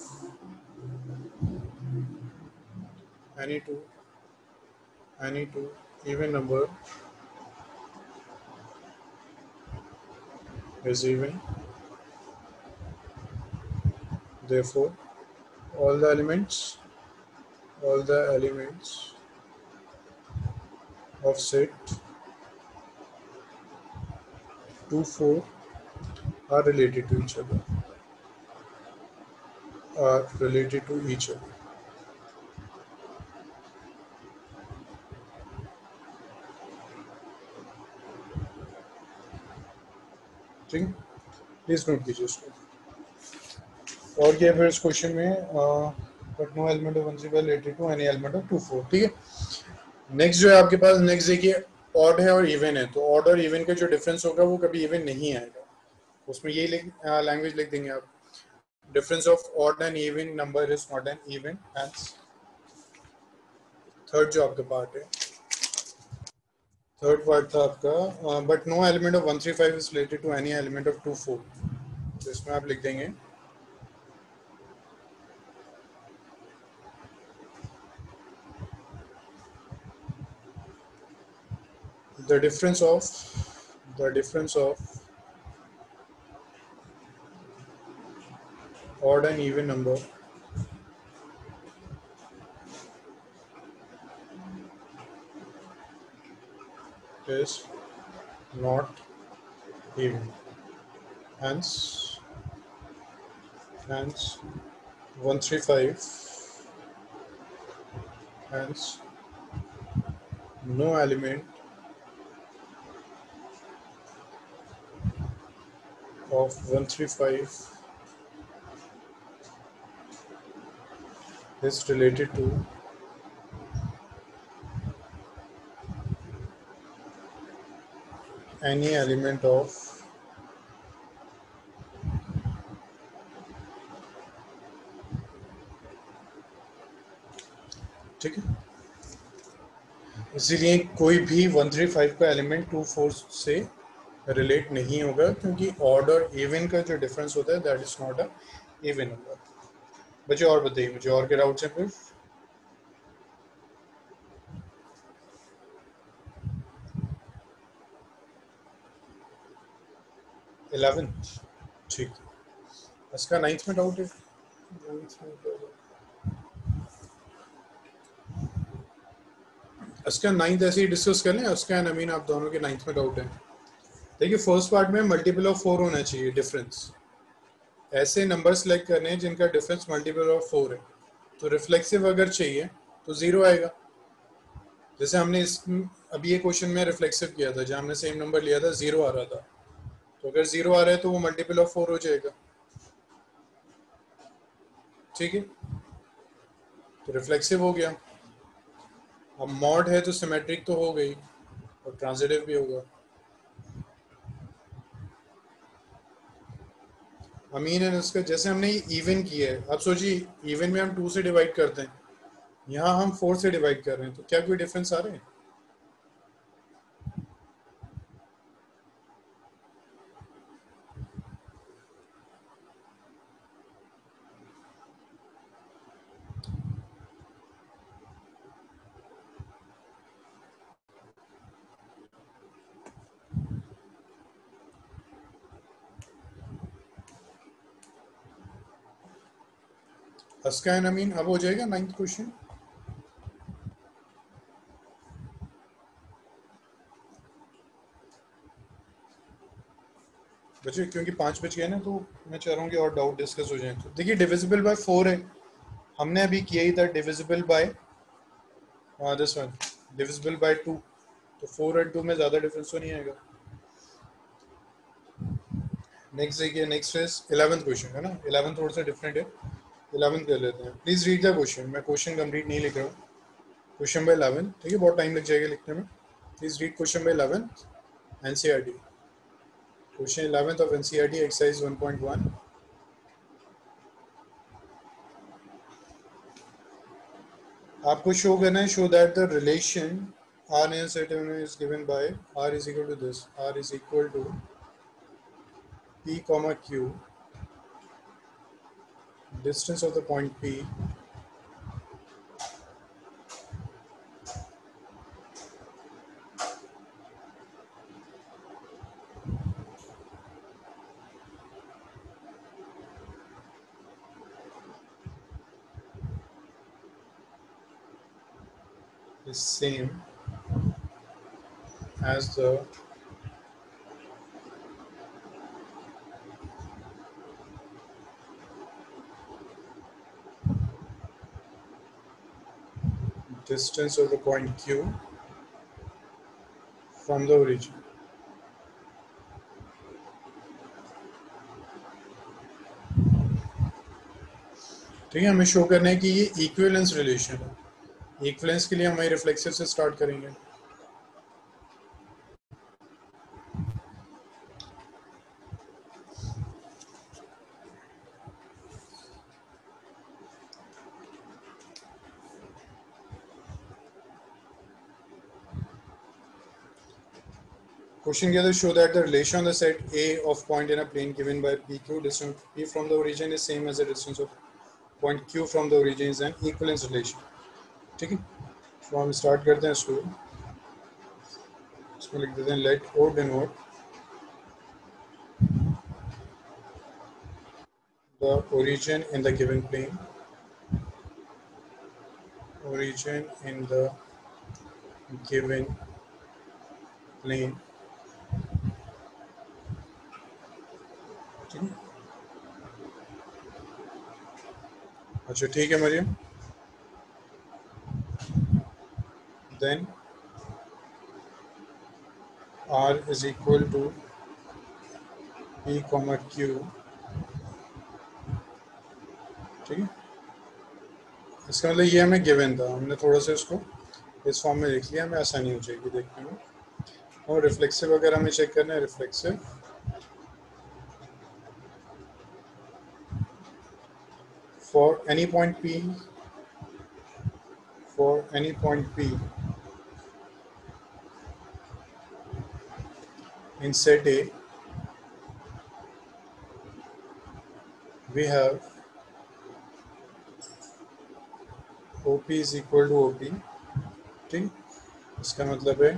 any two even number is even. Therefore, all the elements of set 2 4 are related to each other. ठीक, please note कीजिए इसको। और क्या फिर इस क्वेश्चन में, but no element of 1 related to any element of 2 4। ठीक है। नेक्स्ट जो है आपके पास, नेक्स्ट देखिए, ऑड है और इवन है, तो ऑड और इवन का जो डिफरेंस होगा वो कभी इवन नहीं आएगा। उसमें यही लैंग्वेज लिख देंगे आप, difference of odd and even number is not an even. Hence third जो आपका पार्ट है, थर्ड पार्ट था आपका, but no element of 135 is related to any element of 2 4। तो इसमें आप लिख देंगे the difference of odd and even number is not even. Hence 135, hence no element of 135 is related to any element of ठीक है। इसीलिए कोई भी 135 का एलिमेंट 2 4 से रिलेट नहीं होगा, क्योंकि ऑड और इवन का जो डिफरेंस होता है that is not a even number. बच्चे और बताइए, मुझे और क्या डाउट्स हैं फिर? इलेवेंथ, ठीक। इसका 9th में डाउट है? इसका 9th ऐसे ही डिस्कस कर लें, उसका एंड अमीन आप दोनों के 9th में डाउट है। देखिए फर्स्ट पार्ट में मल्टीपल ऑफ 4 होना चाहिए डिफरेंस, ऐसे नंबर सेलेक्ट करने हैं जिनका डिफरेंस मल्टीपल ऑफ 4 है। तो रिफ्लेक्सिव अगर चाहिए तो 0 आएगा। जैसे हमने इस अभी ये क्वेश्चन में रिफ्लेक्सिव किया था, जहाँ हमने सेम नंबर लिया था, 0 आ रहा था, तो अगर 0 आ रहा है तो वो मल्टीपल ऑफ 4 हो जाएगा। ठीक है, तो रिफ्लेक्सिव हो गया। अब मॉड है तो सिमेट्रिक तो हो गई और ट्रांजिटिव भी होगा। अमीन है इसका, जैसे हमने इवन किया है, अब सोचिए इवन में हम 2 से डिवाइड करते हैं, यहाँ हम 4 से डिवाइड कर रहे हैं, तो क्या कोई डिफरेंस आ रहे हैं? अस्का एंड अमीन अब हो जाएगा 9th क्वेश्चन। बच्चे क्योंकि 5 बज गए ना, तो मैं चाह रहा हूँ कि और डाउट डिस्कस हो जाए। तो देखिए डिविजिबल बाय 4 है, हमने अभी किया ही था divisible by this one, divisible by 2, तो 4 और 2 में ज़्यादा डिफरेंस तो नहीं आएगा। नेक्स्ट देखिए, नेक्स्ट इज 11th क्वेश्चन है ना, 11th थोड़ा सा डिफरेंट है, 11th कर लेते हैं। प्लीज़ रीड द क्वेश्चन, मैं क्वेश्चन कंप्लीट नहीं लिख रहा हूँ, क्वेश्चन बाय 11, ठीक है, बहुत टाइम लग जाएगा लिखने में। Please read question by 11th NCERT, question 11th of NCERT exercise 1.1। आपको शो करना है, show that the relation R in a certain way is given by R is equal to this, R is equal to P comma Q, distance of the point P, is same as the distance of the point Q from the origin। ठीक है, हमें show करना है कि ये equivalence relation है। Equivalence के लिए हम रिफ्लेक्सिव से स्टार्ट करेंगे। क्वेश्चन क्या था, show that the relation on the set A of point in a plane given by PQ, distance P from the origin is same as the distance of point Q from the origin is an equivalence relation. ठीक है, तो हम start करते हैं इसको, इसमें लिख देते हैं let O denote the origin in the given plane, origin in the given plane। अच्छा ठीक है Maryam, then R is equal to P comma Q। ठीक है, इसका मतलब ये हमें गिवन था, हमने थोड़ा सा इसको इस फॉर्म में लिख लिया, हमें आसानी हो जाएगी देखने में। और रिफ्लेक्सिव वगैरह हमें चेक करना है, reflexive for any point P, for any point P in set A, we have OP is equal to OP। ठीक, इसका मतलब है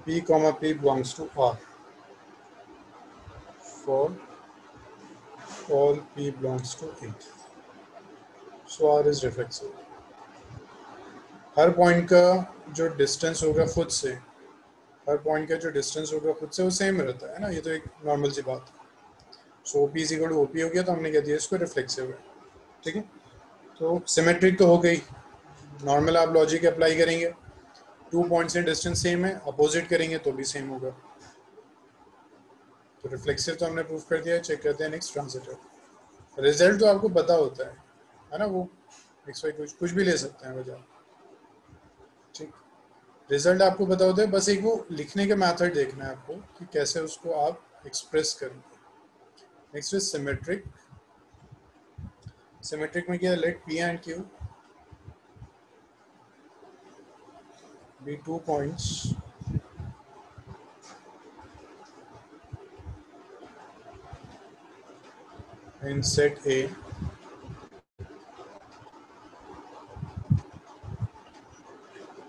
P comma P belongs to R for all P belongs to A, so R is reflexive। Her point का जो distance होगा खुद से, हर point का जो डिस्टेंस होगा खुद से वो सेम रहता है ना, ये तो एक नॉर्मल सी बात है। So OP is equal to OP हो गया, तो हमने कह दिया इसको रिफ्लेक्सिव है। ठीक है, तो सिमेट्रिक तो हो गई, नॉर्मल आप लॉजिक अप्लाई करेंगे, 2 पॉइंट्स से डिस्टेंस सेम है, अपोजिट करेंगे तो भी सेम होगा। तो रिफ्लेक्सिव तो हमने प्रूफ कर दिया है। चेक करते हैं नेक्स्ट ट्रांजिटिव। रिजल्ट तो आपको पता होता है ना, वो XY कुछ भी ले सकते हैं वजह। ठीक, रिजल्ट आपको पता होता है, बस एक वो लिखने का मेथड देखना है आपको कि कैसे उसको आप एक्सप्रेस करेंगे। Next is symmetric. सिमेट्रिक में क्या है, let P and Q be 2 points in set A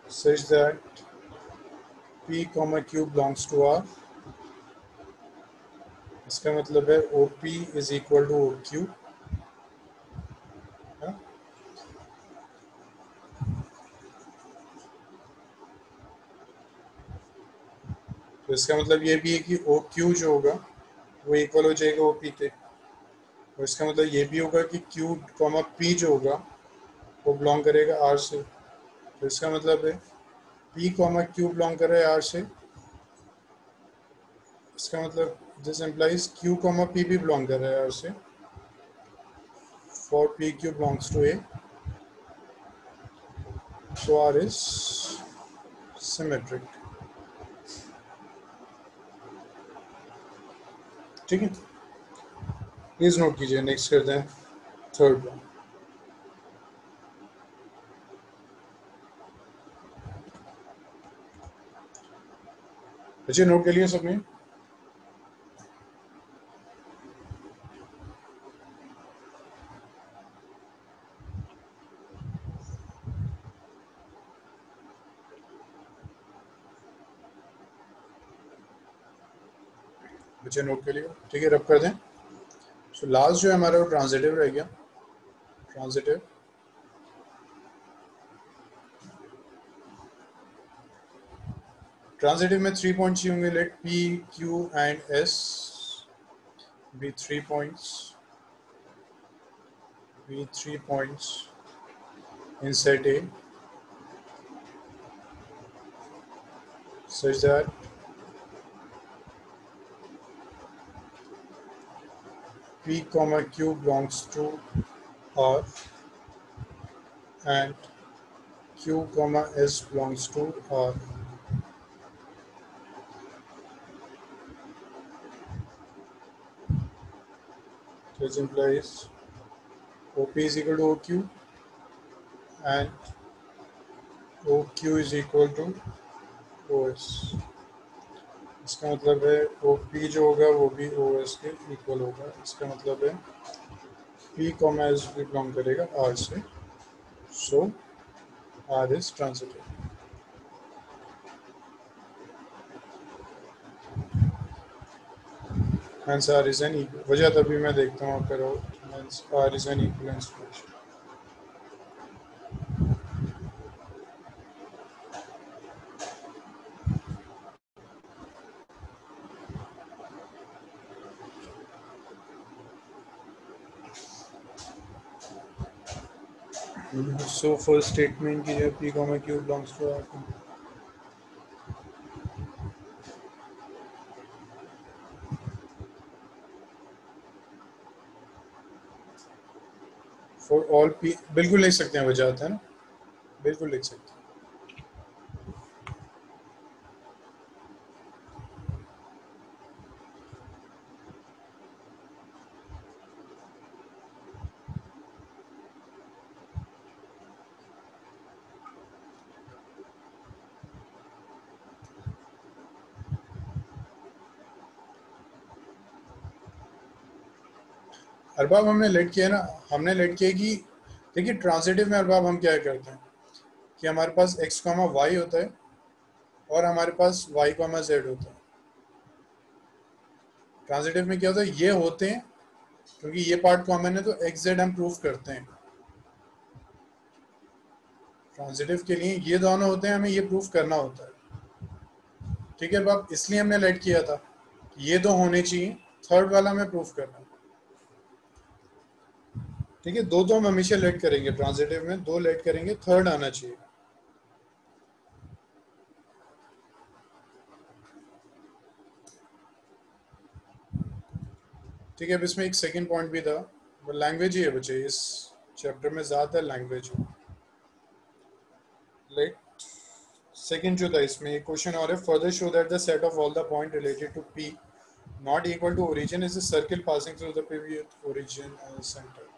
such that P comma Q belongs to R। इसका मतलब है OP is equal to OQ। तो इसका मतलब ये भी है कि OQ जो होगा वो इक्वल हो जाएगा ओ पी के। और इसका मतलब ये भी होगा कि क्यू कॉमा पी जो होगा वो बिलोंग करेगा आर से। तो इसका मतलब है पी कॉमा क्यू बिलोंग कर रहा है आर से। इसका मतलब this implies q comma p भी बिलोंग कर रहा है आर से। For p q belongs to A, so R is symmetric। ठीक है, प्लीज नोट कीजिए। नेक्स्ट करते हैं थर्ड वन। बच्चे नोट कर लिए सबने? बच्चे नोट कर लिए? ठीक है, रब कर दें। सो लास्ट जो है हमारा वो ट्रांजिटिव रह गया। ट्रांजिटिव ट्रांजिटिव में 3 पॉइंट्स ही होंगे। Let p q and s be 3 points, be 3 points in set A such that P comma Q belongs to R and Q comma S belongs to R। This implies OP is equal to OQ and OQ is equal to OS। इसका मतलब है OP जो होगा वो भी OS के equal होगा। इसका मतलब है P comma S भी बिलोंग करेगा R से। So R is transitive। Hence R is an equal। वजह तभी मैं देखता हूँ आपका route। Hence R is an equivalence function। So first statement की है P comma Q belongs to R। For all P बिल्कुल लिख सकते हैं, वजह आता है ना, बिल्कुल लिख सकते हैं। अरबाब हमने लेट किया ना, हमने लेट किया कि देखिए ट्रांजिटिव में अरबाब हम क्या करते हैं कि हमारे पास x कॉमा वाई होता है और हमारे पास y कॉमा जेड होता है। ट्रांजिटिव में क्या होता है, ये होते हैं क्योंकि ये पार्ट कॉमन है तो x z हम प्रूफ करते हैं। ट्रांजिटिव के लिए ये दोनों होते हैं, हमें ये प्रूफ करना होता है। ठीक है अरबाब, इसलिए हमने लेट किया था कि ये दो होने चाहिए, थर्ड वाला हमें प्रूफ करना है। ठीक है, दो हम हमेशा लेट करेंगे, ट्रांजिटिव में दो लेट करेंगे, थर्ड आना चाहिए। ठीक है, अब इसमें एक सेकंड पॉइंट भी था, वो लैंग्वेज ही है बच्चे, इस चैप्टर में ज़्यादा लैंग्वेज है। लेट सेकंड जो था इसमें एक क्वेश्चन और है, further show that the set of all the point related to p not equal to origin is a circle passing through the p with origin as centre.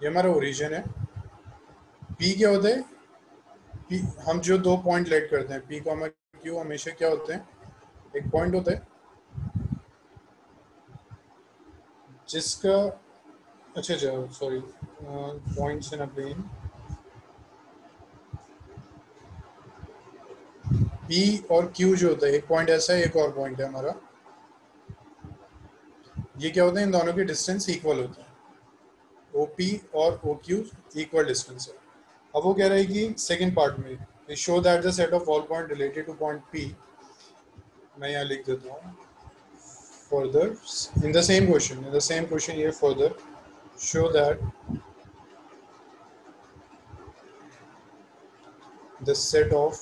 ये हमारा origin है। P क्या होता है, पी हम जो दो पॉइंट लेट करते हैं, पी कॉमा क्यू हमेशा क्या होते हैं, एक पॉइंट होता है जिसका, अच्छा sorry, points in a plane, p और क्यू जो होता है, एक पॉइंट ऐसा है, एक और पॉइंट है हमारा, ये क्या होता है, इन दोनों की डिस्टेंस इक्वल होती है। ओ पी और ओ क्यू इक्वल डिस्टेंस है। अब वो कह रहा है कि सेकंड पार्ट में show that the set of all point related two point P मैं यहाँ लिख देता हूँ further in the same question here further show that the set of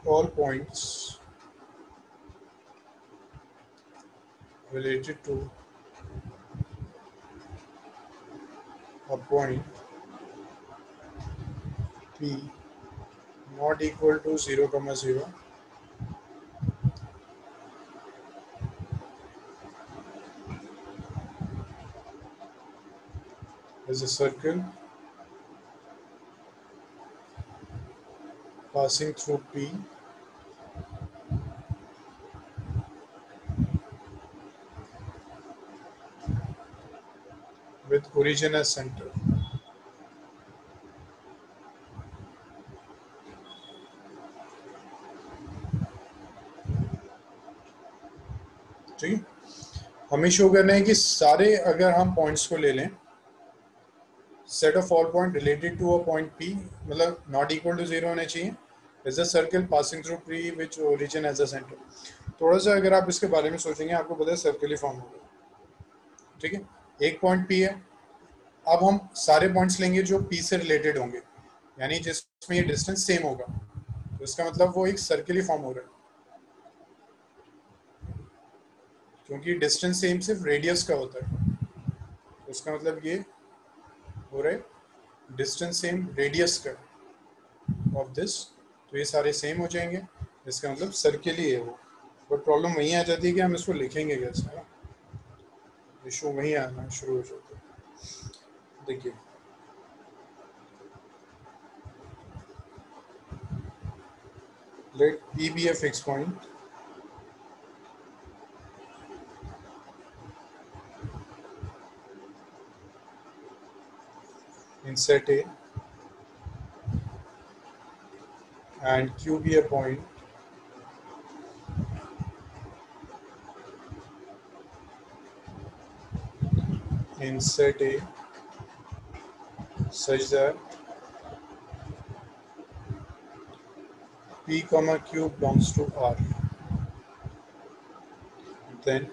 all points related to a point P not equal to 0, 0 is a circle passing through P with origin as center. ठीक है, हमें show करना है कि सारे अगर हम points को ले लें, set of all point related to a point P मतलब नॉट इक्वल टू 0 होने चाहिए, is a circle passing through P which origin as a centre. थोड़ा सा अगर आप इसके बारे में सोचेंगे आपको पता है सर्कल ही फॉर्म होगा। ठीक है, एक पॉइंट P है, अब हम सारे पॉइंट्स लेंगे जो P से रिलेटेड होंगे, यानी जिसमें ये डिस्टेंस सेम होगा, तो इसका मतलब वो एक सर्कल ही फॉर्म हो रहा है, क्योंकि डिस्टेंस सेम सिर्फ रेडियस का होता है, तो इसका मतलब ये हो रहा है डिस्टेंस सेम रेडियस का ऑफ दिस, तो ये सारे सेम हो जाएंगे, इसका मतलब सर्किल ही है वो। बट प्रॉब्लम वहीं आ जाती है कि हम इसको लिखेंगे कैसे, है, इशू वहीं आना शुरू हो जाता है। देखिए let P be a fixed point in set A and Q be a point in set A such that P comma Q belongs to R. Then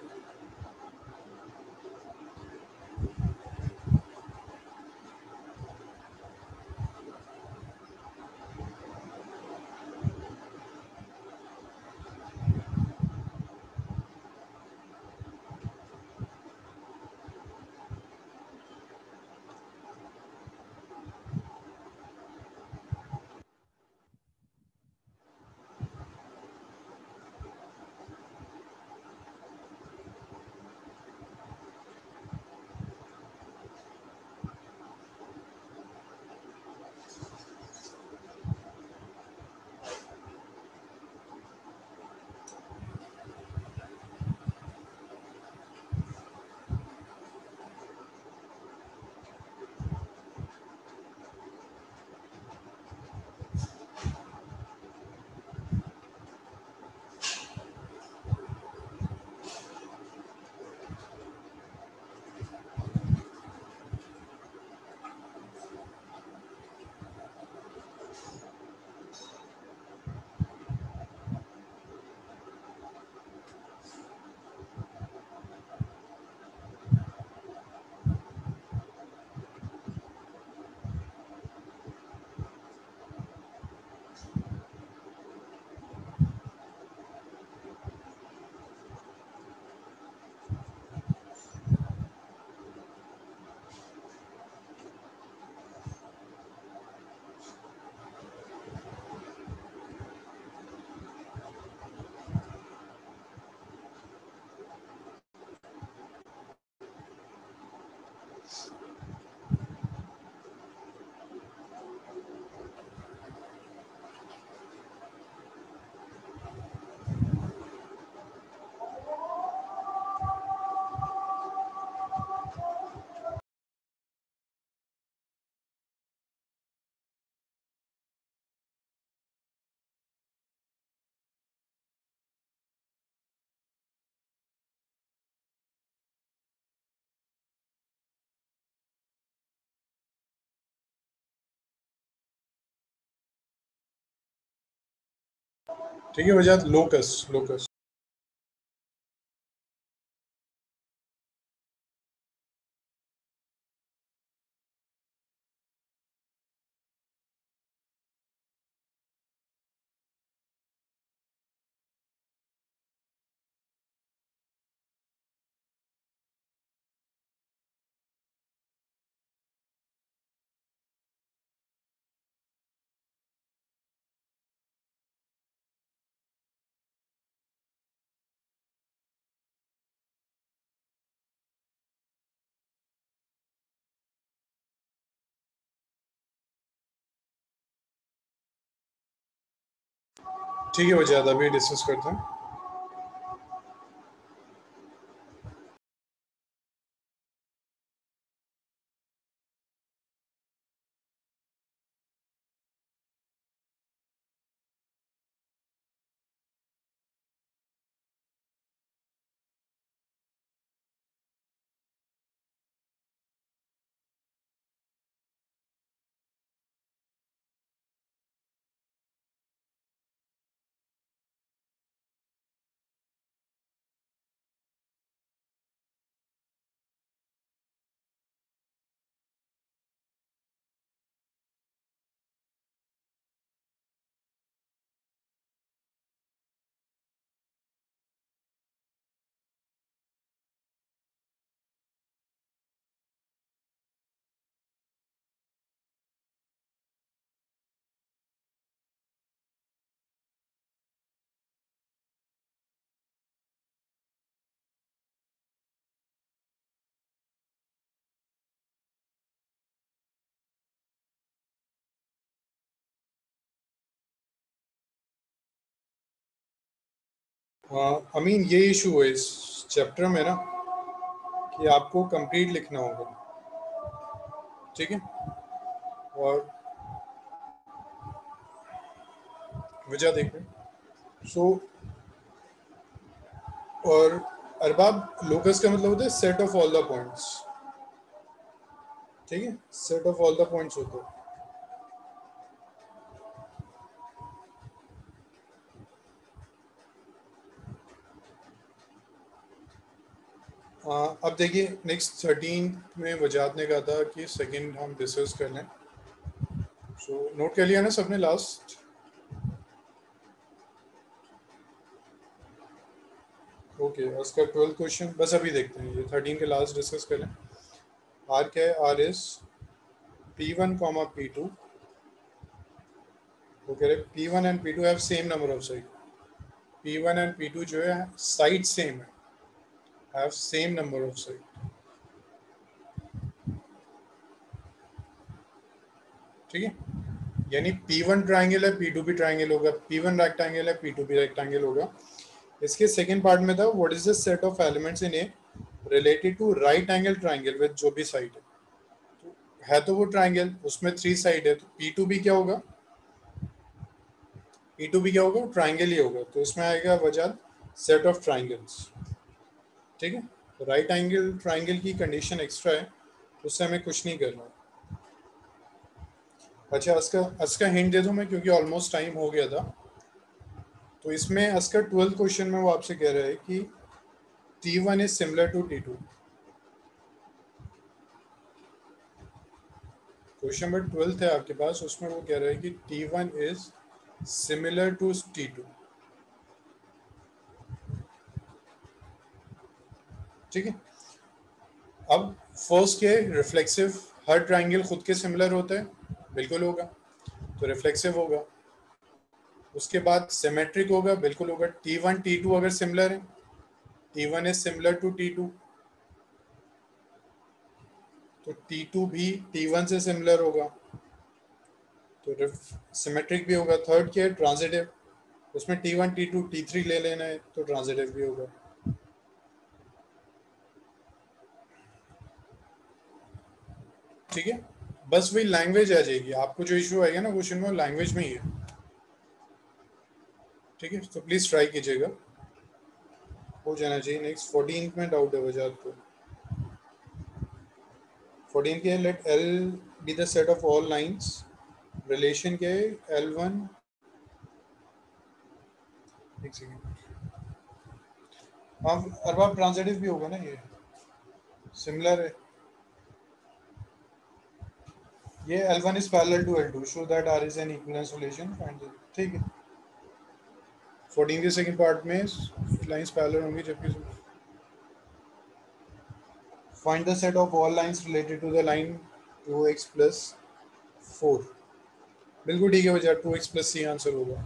ठीक है वजात, लोकस लोकस। ठीक है वजात, अभी डिस्कस करते हैं। अमीन, ये इशू है इस चैप्टर में ना कि आपको कंप्लीट लिखना होगा, ठीक है। और वजह देखो। सो और अरबाब, लोकस का मतलब होता है set of all the points, ठीक है, set of all the points होते हैं। अब देखिए नेक्स्ट 13 में वजात ने कहा था कि सेकंड हम डिस्कस कर लें। सो नोट कर लिया ना सबने लास्ट? ओके, उसका 12th क्वेश्चन बस अभी देखते हैं, ये 13 के लास्ट डिस्कस कर लें। आर क्या है? Are is P1 comma P2, वो कह रहे P1 and P2 have same number of side. P1 and P2 जो है साइड सेम है, have same number of side, ठीक है। यानी P1 ट्राइंगल है, P2 भी ट्राइंगल होगा, P1 रेक्टेंगल है, P2 भी रेक्टेंगल होगा। इसके सेकंड पार्ट में था what is the set of elements in A related to right angle triangle with जो भी साइड है। तो वो ट्राइंगल, उसमें 3 साइड है, तो P2 भी क्या होगा? P2 भी क्या होगा? ट्राइंगल ही होगा, तो इसमें आएगा वजह सेट ऑफ ट्राइंगल्स, ठीक है। राइट एंगल ट्राइंगल की कंडीशन एक्स्ट्रा है, उससे हमें कुछ नहीं करना। अच्छा, इसका हिंट दे दूं मैं, क्योंकि ऑलमोस्ट टाइम हो गया था। तो इसमें इसका 12th क्वेश्चन में वो आपसे कह रहा है कि T1 is similar to T2। Question number 12th है आपके पास, उसमें वो कह रहा है कि T1 is similar to T2, ठीक है। अब फर्स्ट के रिफ्लेक्सिव, हर ट्राइंगल खुद के सिमिलर होता है, बिल्कुल होगा, तो रिफ्लेक्सिव होगा। उसके बाद सिमेट्रिक होगा, बिल्कुल होगा। T1 T2 अगर सिमिलर है, T1 is similar to T2, तो T2 भी T1 से सिमिलर होगा, तो सिमेट्रिक भी होगा। थर्ड क्या है? ट्रांजिटिव, उसमें T1 T2 T3 ले लेना है, तो ट्रांजिटिव भी होगा, ठीक है। बस वही लैंग्वेज आ जाएगी, आपको जो इशू आएगा ना क्वेश्चन में, लैंग्वेज में ही है, ठीक है। तो प्लीज ट्राई कीजिएगा, हो जाना चाहिए। नेक्स्ट 14 में डाउट है वजह आपको। 14 के let L be the set of all lines, relation के L1 एक सेकेंड। हाँ अरबाब ट्रांजिटिव भी होगा ना, ये सिमिलर है। ये L1 is parallel to L2, show that R is an equivalence relation, find the, ठीक है। 14 के सेकंड पार्ट में लाइंस पैरेलल होंगी जबकि find the set of all lines related to the line 2x plus 4। बिल्कुल ठीक है बच्चा, 2x plus c आंसर होगा,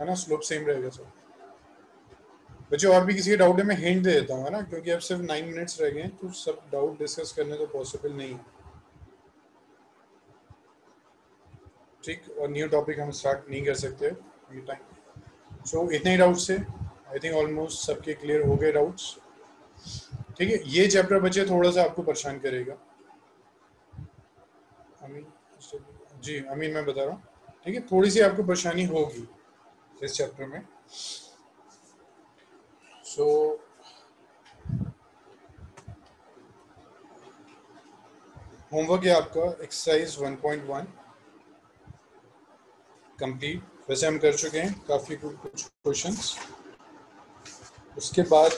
है ना, स्लोप सेम रहेगा सब। बच्चे और भी किसी के डाउट है मैं हिंट दे देता हूँ, है ना, क्योंकि अब सिर्फ 9 मिनट्स रह गए हैं तो सब डाउट डिस्कस करने तो पॉसिबल नहीं है। ठीक, और न्यू टॉपिक हम स्टार्ट नहीं कर सकते ये टाइम। सो इतने ही डाउट्स थे, आई थिंक ऑलमोस्ट सबके क्लियर हो गए डाउट्स। ठीक है, ये चैप्टर बच्चे थोड़ा सा आपको परेशान करेगा। अमीन जी, अमीन मैं बता रहा हूँ, ठीक है, थोड़ी सी आपको परेशानी होगी इस चैप्टर में। सो होमवर्क है आपका एक्सरसाइज 1.1 कंप्लीट, वैसे हम कर चुके हैं काफ़ी कुछ क्वेश्चंस। उसके बाद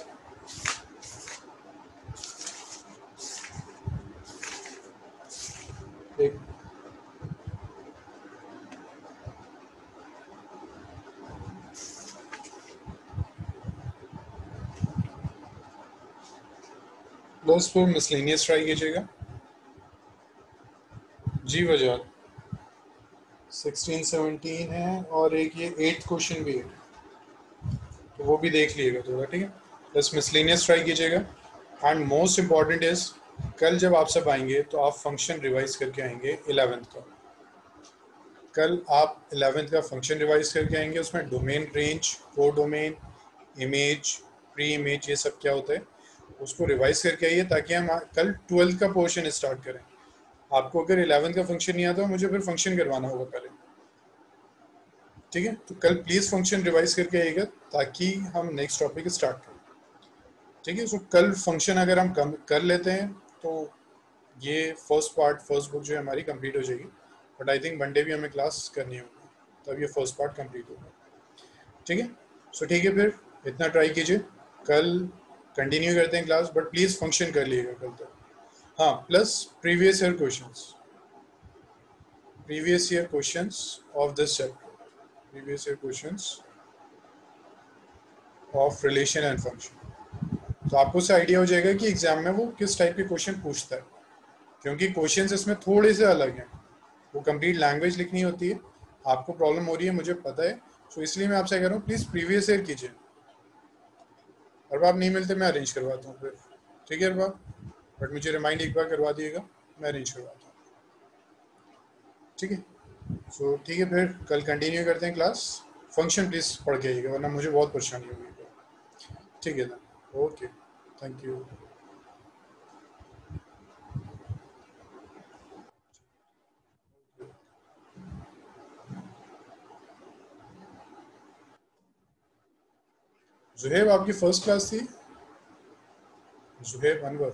एक प्लस फिर मिसलेनियस ट्राई कीजिएगा। जी वजह 16 17 है और एक ये 8th क्वेश्चन भी है, तो वो भी देख लीजिएगा थोड़ा, ठीक है। प्लस मिसलेनियस ट्राई कीजिएगा। एंड मोस्ट इम्पॉर्टेंट इज कल जब आप सब आएंगे तो आप फंक्शन रिवाइज करके आएंगे 11th का। कल आप 11th का फंक्शन रिवाइज करके आएंगे, उसमें डोमेन रेंज, को डोमेन, इमेज, प्री इमेज, ये सब क्या होता है उसको रिवाइज करके आइए, ताकि हम कल 12th का पोर्शन स्टार्ट करें। आपको अगर 11th का फंक्शन नहीं आता मुझे फिर फंक्शन करवाना होगा पहले, ठीक है। तो कल प्लीज़ फंक्शन रिवाइज करके आइएगा ताकि हम नेक्स्ट टॉपिक स्टार्ट करें, ठीक है। सो कल फंक्शन अगर हम कर लेते हैं तो ये फर्स्ट बुक जो है हमारी कंप्लीट हो जाएगी। बट आई थिंक मंडे भी हमें क्लास करनी होगी, तब ये फर्स्ट पार्ट कंप्लीट होगा, ठीक है। सो ठीक है, फिर इतना ट्राई कीजिए, कल कंटिन्यू करते हैं क्लास, बट प्लीज़ फंक्शन कर लीजिएगा कल तक। हाँ, plus previous year questions of this chapter, previous year questions of relation and function, तो आपको से आइडिया हो जाएगा कि एग्जाम में वो किस टाइप के क्वेश्चन पूछता है, क्योंकि क्वेश्चंस इसमें थोड़े से अलग हैं। वो कंप्लीट लैंग्वेज लिखनी होती है, आपको प्रॉब्लम हो रही है मुझे पता है, तो इसलिए मैं आपसे कह रहा हूँ प्लीज़ प्रीवियस ईयर कीजिए। अरबाब नहीं मिलते मैं अरेंज करवाता हूँ फिर, ठीक है अरबाब, बट मुझे रिमाइंड एक बार करवा दिएगा, मैं अरेंज करवाता हूँ, ठीक है। सो ठीक है, फिर कल कंटिन्यू करते हैं क्लास। फंक्शन प्लीज़ पढ़ के आइएगा वरना मुझे बहुत परेशानी होगी, ठीक है ना, ओके, थैंक यू। जुहेब आपकी फर्स्ट क्लास थी, जुहेब अनवर।